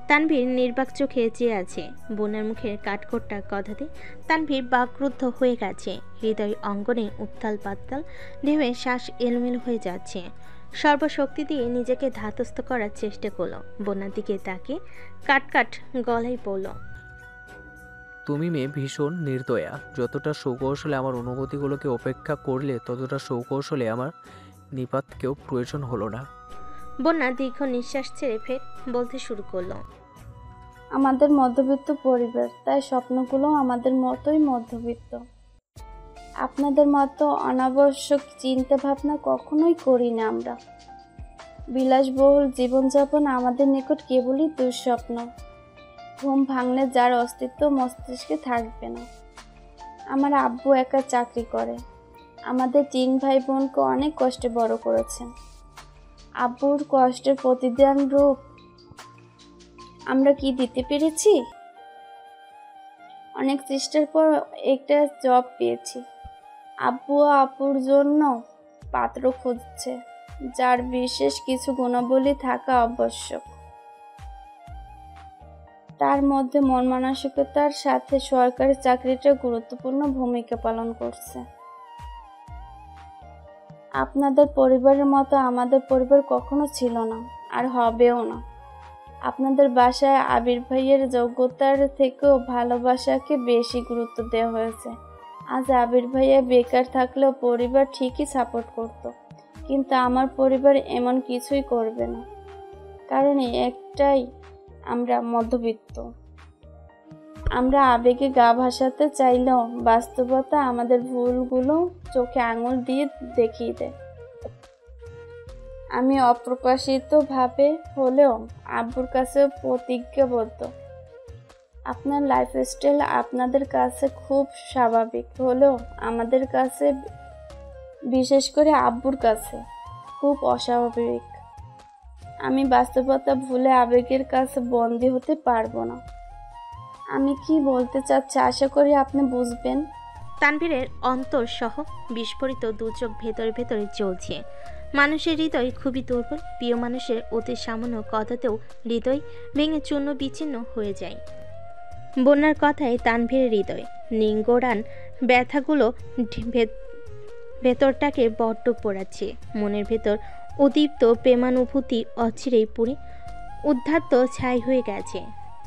তানভীর নির্বাক চোখে চেয়ে আছে। বোনের মুখের কাঠখোট্টা কথাতে তানভীর বাকরুদ্ধ হয়ে গেছে। হৃদয় অঙ্গনে উত্তাল পাতাল ঢেউয়ে শ্বাস এলোমেলো হয়ে যাচ্ছে। সর্বশক্তি দিয়ে নিজেকে ধাতস্থ করার চেষ্টা করলো। বোনার দিকে তাকিয়ে কাট গলায় পড়ল, তুমি মেয়ে ভীষণ নির্দয়া। যতটা সুকৌশলে আমার অনুভূতিগুলোকে উপেক্ষা করলে ততটা সুকৌশলে আমার নিপাতকেও প্রয়োজন হলো না। বন্যা দীর্ঘ নিঃশ্বাস ছেড়ে ফের বলতে শুরু করলো, আমাদের মধ্যবিত্ত পরিবার, তাই স্বপ্নগুলো আমাদের মতোই মধ্যবিত্ত। আপনাদের মতো অনাবশ্যক চিন্তা ভাবনা কখনোই করি না আমরা। বিলাসবহুল জীবনযাপন আমাদের নিকট কেবলই দুঃস্বপ্ন। ঘুম ভাঙলে যার অস্তিত্ব মস্তিষ্কে থাকবে না। আমার আব্বু একা চাকরি করে, আমাদের 3 ভাই বোনকে অনেক কষ্টে বড় করেছেন। আব্বুর কষ্টের প্রতিদান রূপ আমরা কি দিতে পেরেছি? অনেক চেষ্টার পর একটা জব পেয়েছি। আব্বু আপুর জন্য পাত্র খুঁজছে, যার বিশেষ কিছু গুণাবলী থাকা আবশ্যক। তার মধ্যে মন মানসিকতার সাথে সরকারি চাকরিটা গুরুত্বপূর্ণ ভূমিকা পালন করছে। আপনাদের পরিবারের মতো আমাদের পরিবার কখনো ছিল না, আর হবেও না। আপনাদের বাসায় আবির ভাইয়ের যোগ্যতার থেকেও ভালোবাসাকে বেশি গুরুত্ব দেওয়া হয়েছে। আজ আবির ভাইয়া বেকার থাকলেও পরিবার ঠিকই সাপোর্ট করত, কিন্তু আমার পরিবার এমন কিছুই করবে না। কারণ একটাই, আমরা মধ্যবিত্ত। আমরা আবেগে গা ভাসাতে চাইলেও বাস্তবতা আমাদের ভুলগুলো চোখে আঙুল দিয়ে দেখিয়ে দেয়। আমি অপ্রকাশিতভাবে হলেও আব্বুর কাছে প্রতিজ্ঞাবদ্ধ। আপনার লাইফস্টাইল আপনাদের কাছে খুব স্বাভাবিক হলেও আমাদের কাছে, বিশেষ করে আব্বুর কাছে, খুব অস্বাভাবিক। আমি বাস্তবতা ভুলে আবেগের কাছে বন্দী হতে পারবো না। আমি কি বলতে চাচ্ছি আশা করি আপনি বুঝবেন। তানভীরের অন্তর সহ বিস্ফোরিত দু চোখ ভেতরে ভেতরে জ্বলছে। মানুষের হৃদয় খুবই দুর্বল। প্রিয় মানুষের অতি সামান্য কথাতেও হৃদয় ভেঙে চূর্ণ বিচ্ছিন্ন হয়ে যায়। বন্যার কথায় তানভীরের হৃদয় নিঙ্গড়ান ব্যথাগুলো ভেতরটাকে বড্ড পোড়াচ্ছে। মনের ভেতর উদ্দীপ্ত প্রেমানুভূতি অচিরেই পুড়ে উদ্ধত ছাই হয়ে গেছে।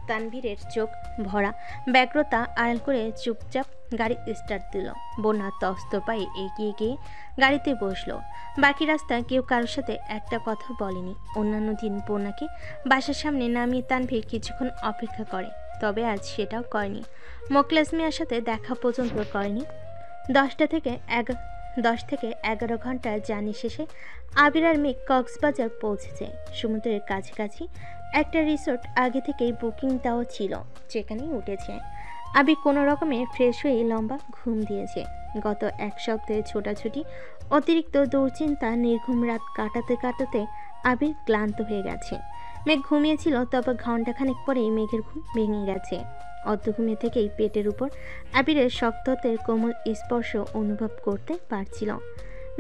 তানভীরের চোখ ভরা ব্যগ্রতা আড়াল করে চুপচাপ গাড়ি স্টার্ট দিল। বন্যা তস্ত পায়ে এগিয়ে গিয়ে গাড়িতে বসলো। বাকি রাস্তা কেউ কারোর সাথে একটা কথা বলেনি। অন্যান্য দিন বন্যাকে বাসার সামনে নামিয়ে তানভীর কিছুক্ষণ অপেক্ষা করে, তবে আজ সেটাও করেনি। মোখলেস মিয়ার সাথে দেখা পর্যন্ত করেনি। 10 থেকে 11 ঘন্টা জার্নি শেষে আবির আর মেঘ কক্সবাজার পৌঁছেছে। সমুদ্রের কাছাকাছি একটা রিসোর্ট আগে থেকেই বুকিং দেওয়া ছিল, সেখানেই উঠেছে। আবির কোনো রকমে ফ্রেশ হয়ে লম্বা ঘুম দিয়েছে। গত 1 সপ্তাহে ছোটাছুটি, অতিরিক্ত দুশ্চিন্তা, নির্ঘুম রাত কাটাতে কাটাতে আবির ক্লান্ত হয়ে গেছে। মেঘ ঘুমিয়েছিল, তবে ঘণ্টাখানেক পরেই মেঘের ঘুম ভেঙে গেছে। অর্ধঘুমে থেকেই পেটের উপর আবিরের শক্ততের কোমল স্পর্শ অনুভব করতে পারছিল।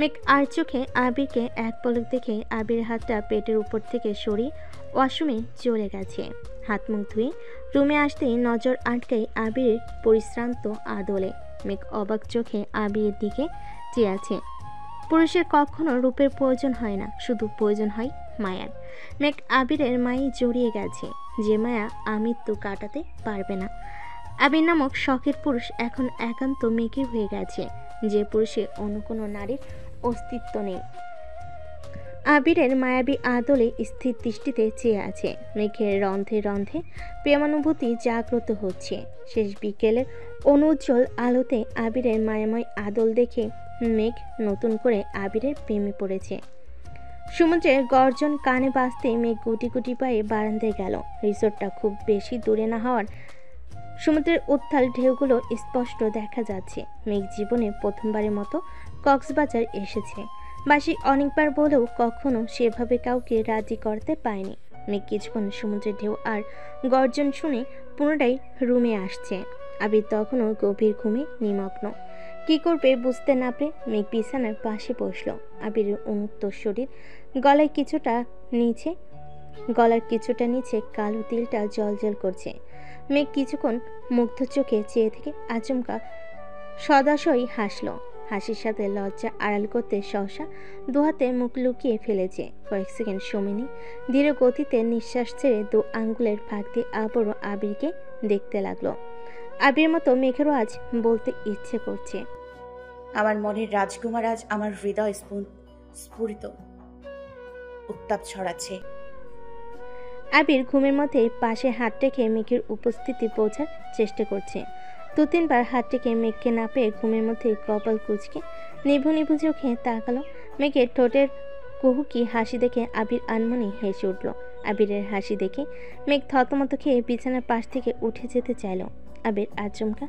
মেঘ আর চোখে আবিরকে এক পলক দেখে আবিরের হাতটা পেটের উপর থেকে সরিয়ে ওয়াশরুমে চলে গেছে। হাত মুখ ধুয়ে রুমে আসতেই নজর আটকায় আবিরের পরিশ্রান্ত আদলে। মেঘ অবাক চোখে আবিরের দিকে চেয়ে আছে। পুরুষের কখনো রূপের প্রয়োজন হয় না, শুধু প্রয়োজন হয় মায়ার। মেঘ আবিরের মায়ে জড়িয়ে গেছে, যে মায়া আমৃত্যু কাটাতে পারবে না। আবির নামক শখের পুরুষ এখন একান্ত মেঘের হয়ে গেছে, যে পুরুষে অন্য কোনো নারীর অস্তিত্ব নেই। আবিরের মায়াবী আদলে স্থির দৃষ্টিতে চেয়ে আছে। মেঘের রন্ধে রন্ধে প্রেমানুভূতি জাগ্রত হচ্ছে। শেষ বিকেলের অনুজ্জ্বল আলোতে আবিরের মায়াময় আদল দেখে মেঘ নতুন করে আবিরের প্রেমে পড়েছে। সমুদ্রের গর্জন কানে বাজতে মেঘ গুটি গুটি পায়ে বারান্দায় গেল। রিসোর্টটা খুব বেশি দূরে না হওয়ার সমুদ্রের উত্তাল ঢেউগুলো স্পষ্ট দেখা যাচ্ছে। মেঘ জীবনে প্রথমবারের মতো কক্সবাজার এসেছে। বাসি অনেকবার বলেও কখনো সেভাবে কাউকে রাজি করতে পায়নি। মেঘ কিছুক্ষণ সমুদ্রের ঢেউ আর গর্জন শুনে পুনরায় রুমে আসছে। আবির তখনও গভীর ঘুমে নিমগ্ন। কি করবে বুঝতে না পেরে মেঘ বিছানার পাশে বসলো। আবিরের উন্মুক্ত শরীর, গলার কিছুটা নিচে কালো তিলটা জ্বলজ্বল করছে। মেঘ কিছুক্ষণ মুগ্ধ চোখে চেয়ে থেকে আচমকা সদাশয় হাসলো। হাসির সাথে লজ্জা আড়াল করতে সহসা দুহাতে মুখ লুকিয়ে ফেলেছে। কয়েক সেকেন্ড সময় নিয়ে ধীর গতিতে নিঃশ্বাস ছেড়ে দু আঙ্গুলের ফাঁক দিয়ে আবারও আবিরকে দেখতে লাগলো। আবির মতো মেঘেরও আজ বলতে ইচ্ছে করছে, আমার মনের রাজকুমার আজ আমার হৃদয় স্ফুরিত উত্তাপ ছড়াচ্ছে। আবির ঘুমের মধ্যে পাশে হাত রেখে মেঘের উপস্থিতি বোঝার চেষ্টা করছে। দু তিনবার হাত রেখে মেঘকে না পেয়ে ঘুমের মধ্যে কপাল কুঁচকে নিভু নিভু চোখে তাকালো। মেঘের ঠোঁটের কুহুকি হাসি দেখে আবির আনমনে হেসে উঠল। আবিরের হাসি দেখে মেঘ থতমত খেয়ে বিছানার পাশ থেকে উঠে যেতে চাইল। আবির আচমকা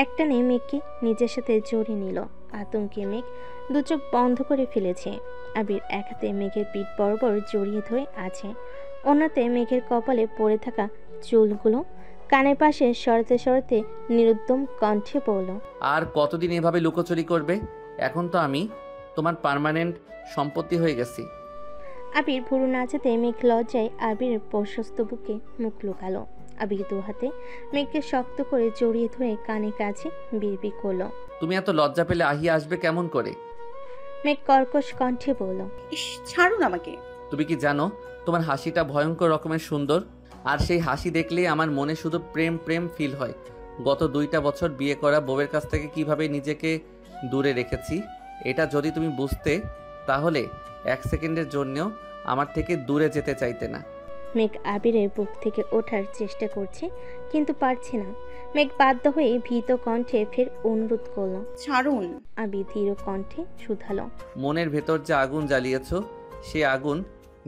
একটানে মেঘকে নিজের সাথে জড়িয়ে নিল। আতঙ্কে মেঘ দু চোখ বন্ধ করে ফেলেছে। আবির এক হাতে মেঘের পিঠ বরাবর জড়িয়ে ধরে আছে, অন্যতে মেঘের কপালে পড়ে থাকা চুলগুলো কানের পাশে সরাতে সরাতে নিরুদ্যম কণ্ঠে বলল, আর কতদিন এভাবে লুকোচুরি করবে? এখন তো আমি তোমার পার্মানেন্ট সম্পত্তি হয়ে গেছি। আবির ভুরু নাচাতে মেঘ লজ্জায় আবিরের প্রশস্ত বুকে মুখ লুকালো। আবির দু হাতে মেঘকে শক্ত করে জড়িয়ে ধরে কানে কাছে বিড়বিড় করলো, তুমি এত লজ্জা পেলে আহিয়া আসবে কেমন করে? মেঘ কর্কশ কণ্ঠে বলল, ইস, ছাড়ুন আমাকে। তুমি কি জানো তোমার হাসিটা ভয়ঙ্কর রকমের সুন্দর, আর সেই হাসি দেখলেই আমার মনে শুধু প্রেম প্রেম ফিল হয়। গত 2টা বছর বিয়ে করা বউয়ের কাছ থেকে কিভাবে নিজেকে দূরে রেখেছি, এটা যদি তুমি বুঝতে তাহলে 1 সেকেন্ডের জন্যও আমার থেকে দূরে যেতে চাইতে না। মেঘ আবিরের বুক থেকে ওঠার চেষ্টা করছে কিন্তু পারছে না। মেঘ বাধ্য হয়ে ভীত কণ্ঠে ফের অনুরোধ করল, ছাড়ুন। আবির ধীর কণ্ঠে শুধালো, মনের ভেতর যে আগুন জ্বালিয়েছ সে আগুন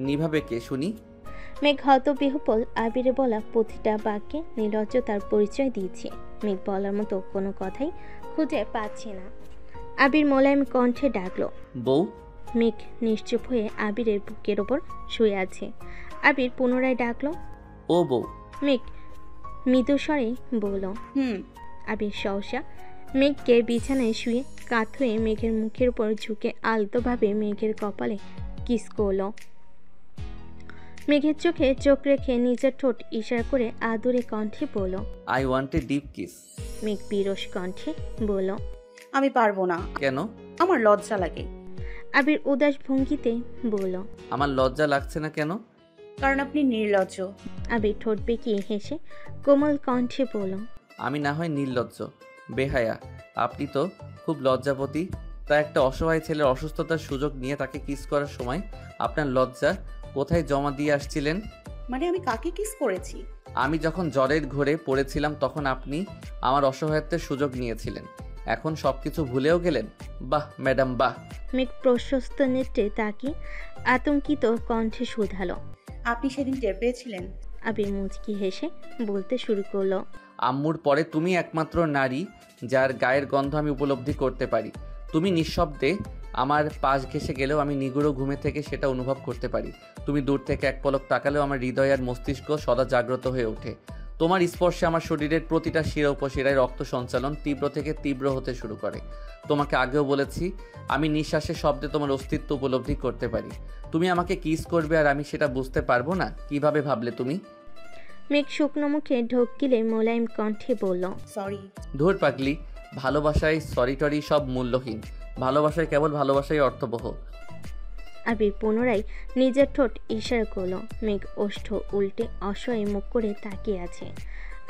নিভাবে কে শুনি? মেঘ হতবিহ্বল আবিরে বলা প্রতিটা বাক্যে নির্লজ্জতার পরিচয় দিয়েছে। মেঘ বলার মতো কোনো কথাই খুঁজে পাচ্ছে না। আবির মোলায়েম কণ্ঠে ডাকলো, বউ। মেঘ নিশ্চুপ হয়ে আবিরের বুকের ওপর শুয়ে আছে। আবির পুনরায় ডাকলো, ও বউ। মেঘ মৃদু স্বরে বলল, আবির সহসা মেঘকে বিছানায় শুয়ে কাত হয়ে মেঘের মুখের উপর ঝুঁকে আলতোভাবে মেঘের কপালে কিস করল। মেঘের চোখে চোখ রেখে নিজের ঠোঁট ইশারা করে আদুরে কণ্ঠে বলল, I want a deep kiss. মেঘ বিরস কণ্ঠে বলল, আমি পারবো না। কেন? আমার লজ্জা লাগে। আবির উদাস ভঙ্গিতে বলল, আমার লজ্জা লাগছে না কেন? কারণ আপনি নির্লজ্জ। আবির ঠোঁট বেঁকিয়ে হেসে কোমল কণ্ঠে বলল, আমি না হয় নির্লজ্জ, বেহায়া। আপনি তো খুব লজ্জাপতি। তা একটা অসহায় ছেলের অসুস্থতার সুযোগ নিয়ে তাকে কিস করার সময় আপনার লজ্জা কোথায় জমা দিয়ে আসছিলেন? মানে আমি কাকে কিস করেছি? আমি যখন জ্বরের ঘোরে পড়েছিলাম তখন আপনি আমার অসহায়ত্বের সুযোগ নিয়েছিলেন। এখন সবকিছু ভুলেও গেলেন? বাহ ম্যাডাম বাহ। মেঘ প্রশস্ত নেত্রে তাকিয়ে আতঙ্কিত কণ্ঠে শুধালো, আপনি সেদিন টের পেয়েছিলেন? আবির মুচকি হেসে বলতে শুরু করলো, আম্মুর পরে তুমি একমাত্র নারী যার গায়ের গন্ধ আমি উপলব্ধি করতে পারি। তুমি নিঃশব্দে আমার পাশ ঘেঁষে গেলেও আমি নিগুড়ো ঘুমে থেকে সেটা অনুভব করতে পারি। তুমি দূর থেকে এক পলক তাকালেও আমার হৃদয় আর মস্তিষ্ক সদা জাগ্রত হয়ে ওঠে। তোমার স্পর্শে আমার শরীরের প্রতিটা শিরা উপশিরায় রক্ত সঞ্চালন তীব্র থেকে তীব্র হতে শুরু করে। তোমাকে আগেও বলেছি, আমি নিঃশ্বাসের শব্দে তোমার অস্তিত্ব উপলব্ধি করতে পারি। তুমি আমাকে কিস করবে আর আমি সেটা বুঝতে পারবো না? কিভাবে ভাবলে তুমি? মেঘ শুকনো মুখে ঢোক গিলে মোলায়েম কণ্ঠে বলল, সরি। ধুর পাগলি, ভালোবাসায় সরি টরি সব মূল্যহীন। ভালোবাসায় কেবল ভালোবাসাই অর্থবহ। আবির পুনরায় নিজের ঠোঁট ইশারা করলো। মেঘ ওষ্ঠ উল্টে অসহায় মুখ করে তাকিয়ে আছে।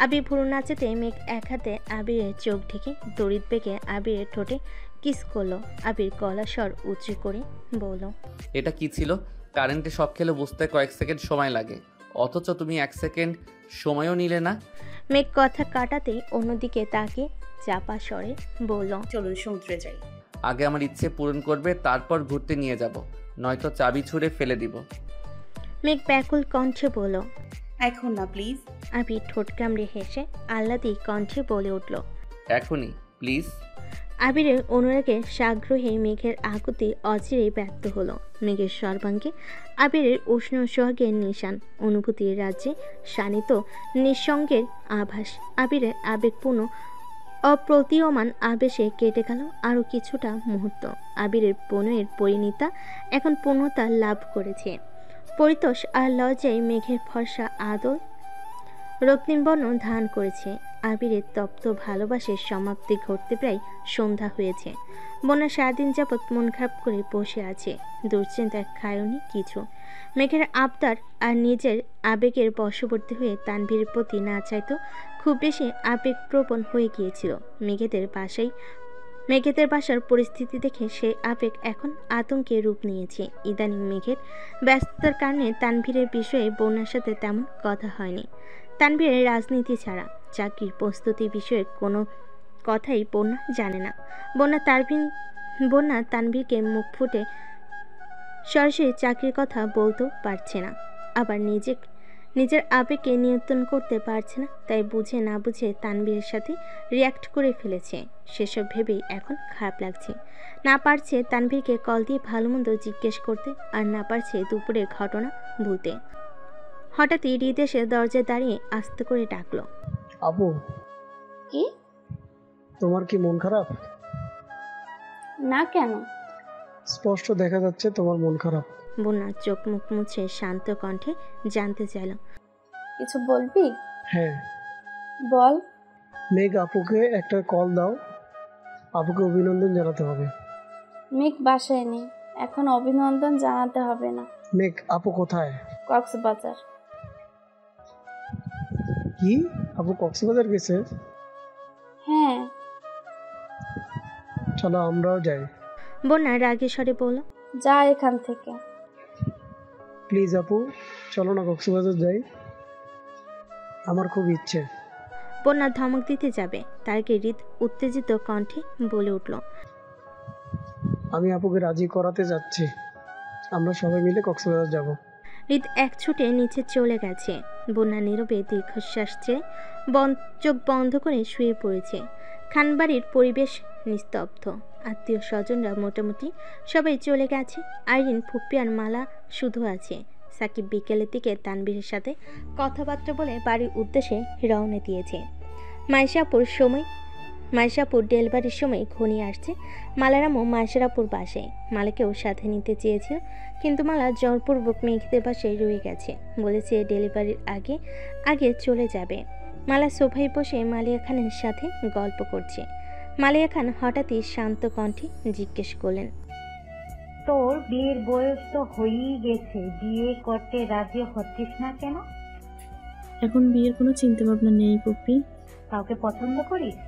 আবির ভুরু নাচাতে মেঘ এক হাতে আবিরের চোখ ঢেকে তড়িৎ বেগে আবিরের ঠোঁটে কিস করলো। আবির গলা স্বর উঁচু করে বলল, এটা কি ছিল? কারেন্টে শক খেলে বুঝতে কয়েক সেকেন্ড সময় লাগে, অথচ তুমি 1 সেকেন্ড সময়ও নিলে না। মেঘ কথা কাটাতেই অন্যদিকে তাকে চাপা স্বরে বলল, চলুন সমুদ্রে যাই। আগে আমার ইচ্ছে পূরণ করবে, তারপর ঘুরতে নিয়ে যাব, নয়তো চাবি ছুঁড়ে ফেলে দিব। মেঘ ব্যাকুল কণ্ঠে বলল, এখন না প্লিজ। আবি ঠোঁট কামড়ে হেসে আহ্লাদি কণ্ঠে বলে উঠল, এখনই প্লিজ। আবিরের অনুরাগে সাগ্রহে মেঘের আকুতি অচিরেই ব্যক্ত হলো। মেঘের সর্বাঙ্গে আবিরের উষ্ণ সোহাগের নিশান, অনুভূতির রাজ্যে শানিত নিঃসঙ্গের আভাস। আবিরের আবেগপূর্ণ অপ্রতীয়মান আবেশে কেটে গেল আরও কিছুটা মুহূর্ত। আবিরের বনের পরিণীতা এখন পূর্ণতা লাভ করেছে। পরিতোষ আর লজ্জায় মেঘের ফর্সা আদল রক্তিম বর্ণ ধারণ করেছে। আবিরের তপ্ত ভালোবাসার সমাপ্তি ঘটতে প্রায় সন্ধ্যা হয়েছে। বন্যা সারাদিন যাবৎ মন খারাপ করে বসে আছে, দুশ্চিন্তায় খায়নি কিছু। মেঘের আবদার আর নিজের আবেগের বশবর্তী হয়ে তানভীরের প্রতি না চাইতো খুব বেশি আবেগপ্রবণ হয়ে গিয়েছিল। মেঘেদের বাসার পরিস্থিতি দেখে সে আবেগ এখন আতঙ্কে রূপ নিয়েছে। ইদানিং মেঘের ব্যস্ততার কারণে তানভীরের বিষয়ে বন্যার সাথে তেমন কথা হয়নি। তানভীরের রাজনীতি ছাড়া চাকরির প্রস্তুতি বিষয়ে কোনো কথাই বন্যা জানে না। বন্যা তানভীরকে মুখ ফুটে সরাসরি চাকরির কথা বলতেও পারছে না, আবার নিজের আবেগকে নিয়ন্ত্রণ করতে পারছে না। তাই বুঝে না বুঝে তানভীরের সাথে রিয়্যাক্ট করে ফেলেছে। সেসব ভেবেই এখন খারাপ লাগছে। না পারছে তানভীরকে কল দিয়ে ভালো মন্দ জিজ্ঞেস করতে, আর না পারছে দুপুরের ঘটনা ভুলতে। হঠাৎই হৃদ এসে দরজায় দাঁড়িয়ে আস্তে করে ডাকলো, আপু। কি? তোমার কি মন খারাপ? না, কেন? স্পষ্ট দেখা যাচ্ছে তোমার মন খারাপ। বন্যা চোখ মুখ মুছে শান্ত কণ্ঠে জানতে চাইল, কিছু বলবি? হ্যাঁ বল। মেঘ আপুকে একটা কল দাও, আপুকে অভিনন্দন জানাতে হবে। মেঘ বাসায় নেই, এখন অভিনন্দন জানাতে হবে না। মেঘ আপু কোথায়? কক্সবাজার। কি? আপু কক্সবাজার গেছে? হ্যাঁ। চলো আমরাও যাই। বন্যা রাগে স্বরে বলল, যা এখান থেকে। প্লিজ আপু চলো না কক্সবাজার যাই, আমার খুব ইচ্ছে। বন্যা ধমক দিতে যাবে, তার আগে হৃদ উত্তেজিত কণ্ঠে বলে উঠল, আমি আপুকে রাজি করাতে যাচ্ছি, আমরা সবাই মিলে কক্সবাজার যাব। হৃদ এক ছুটে নিচে চলে গেছে। বন্যা নীরবে দীর্ঘশ্বাস চেয়ে চোখ বন্ধ করে শুয়ে পড়েছে। খানবাড়ির পরিবেশ নিস্তব্ধ, আত্মীয় স্বজনরা মোটামুটি সবাই চলে গেছে। আইরিন, ফুপ্পি আর মালা শুধু আছে। সাকিব বিকেলের দিকে তানভীরের সাথে কথাবার্তা বলে বাড়ির উদ্দেশ্যে রওনা দিয়েছে। মাইশাপুর ডেলিভারির সময় ঘনিয়ে আসছে। মালারামও মাইশারাপুর বাসায়। মালাকেও সাথে নিতে চেয়েছিল, কিন্তু মালা জোরপূর্বক মেঘদের বাসায় রয়ে গেছে, বলেছে ডেলিভারির আগে চলে যাবে। মালা সোফায় বসে মালিয়া খানের সাথে গল্প করছে। মালিয়া খান হঠাৎই শান্ত কণ্ঠে জিজ্ঞেস করলেন, তোর বিয়ের বয়স তো হয়েই গেছে, বিয়ে করতে রাজি হচ্ছিস না কেন? এখন বিয়ের কোনো চিন্তা ভাবনা নেই পুপ্পি। কাউকে পছন্দ করিস?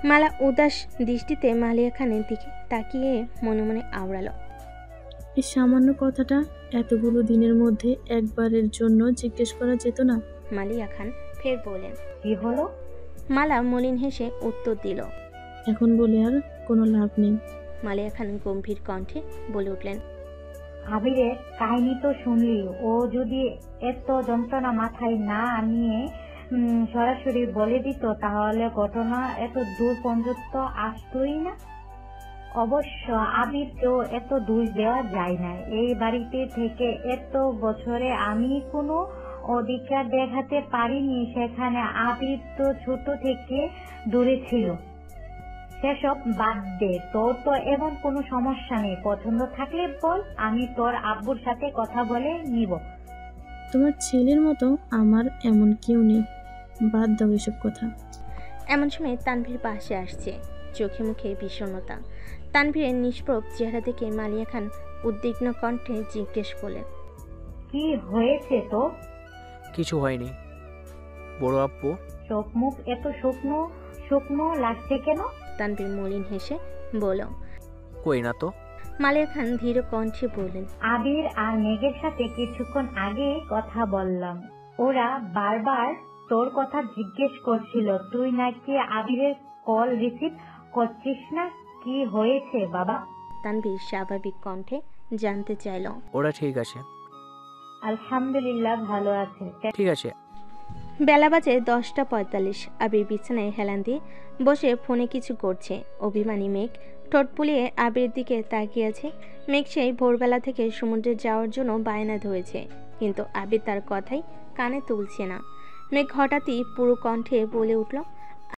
মালা উদাস দৃষ্টিতে মালিয়া খানের দিকে তাকিয়ে মনে মনে আওড়ালো, এই সামান্য কথাটা এতগুলো দিনের মধ্যে একবারের জন্য জিজ্ঞেস করা যেত না? মালিয়া খান ফের বলেন, কি হলো? মালা মলিন হেসে উত্তর দিল, এখন বলে আর কোনো লাভ নেই। মালিয়া খান গম্ভীর কণ্ঠে বলে উঠলেন, আবিরের কাহিনী তো শুনলি, ও যদি এত যন্ত্রণা মাথায় না নিয়ে সরাসরি বলে দিত তাহলে ঘটনা এত দূর পর্যন্ত আসতোই না। অবশ্য আবিরকেও এত দোষ দেওয়া যায় না। এই বাড়িতে থেকে এত বছরে আমি কোনো অধিকার দেখাতে পারিনি, সেখানে আবির তো ছোট থেকে দূরে ছিল। সেসব বাদ দে, তোর তো এমন কোনো সমস্যা নেই, পছন্দ থাকলে বল, আমি তোর আব্বুর সাথে কথা বলে নিব। তোমার ছেলের মতো আমার এমন কেউ নেই, বাদ দাও এসব কথা। এমন সময় তানভীর পাশে আসছে, চোখে মুখে বিষণ্ণতা। তানভীরের নিষ্প্রভ চেহারা দেখে মালিয়া খান উদ্বিগ্ন কণ্ঠে জিজ্ঞেস করলেন, কি হয়েছে তো? কিছু হয়নি বড় আব্বু। চোখ মুখ এত শুকনো শুকনো লাগছে কেন? তানভীর মলিন হেসে বলল, কই না তো। মালিয়া খান ধীর কণ্ঠে বললেন, আবির আর মেঘের সাথে কিছুক্ষণ আগে কথা বললাম। ওরা বারবার তোর কথা জিজ্ঞেস করছিল, তুই নাকি আবিরের কল রিসিভ করছিস না, কি হয়েছে বাবা? তানভীর স্বাভাবিক কণ্ঠে জানতে চাইল। ওরা ঠিক আছে। আলহামদুলিল্লাহ ভালো আছে। ঠিক আছে। বেলা বাজে 10:45। আবির বিছানায় হেলান দিয়ে বসে ফোনে কিছু করছে। অভিমানী মেঘ ঠোঁট পুলিয়ে আবিরের দিকে তাকিয়ে আছে। মেঘ সেই ভোরবেলা থেকে সমুদ্রে যাওয়ার জন্য বায়না ধরেছে, কিন্তু আবির তার কথাই কানে তুলছে না। মেঘ হঠাৎই পুরো কণ্ঠে বলে উঠল,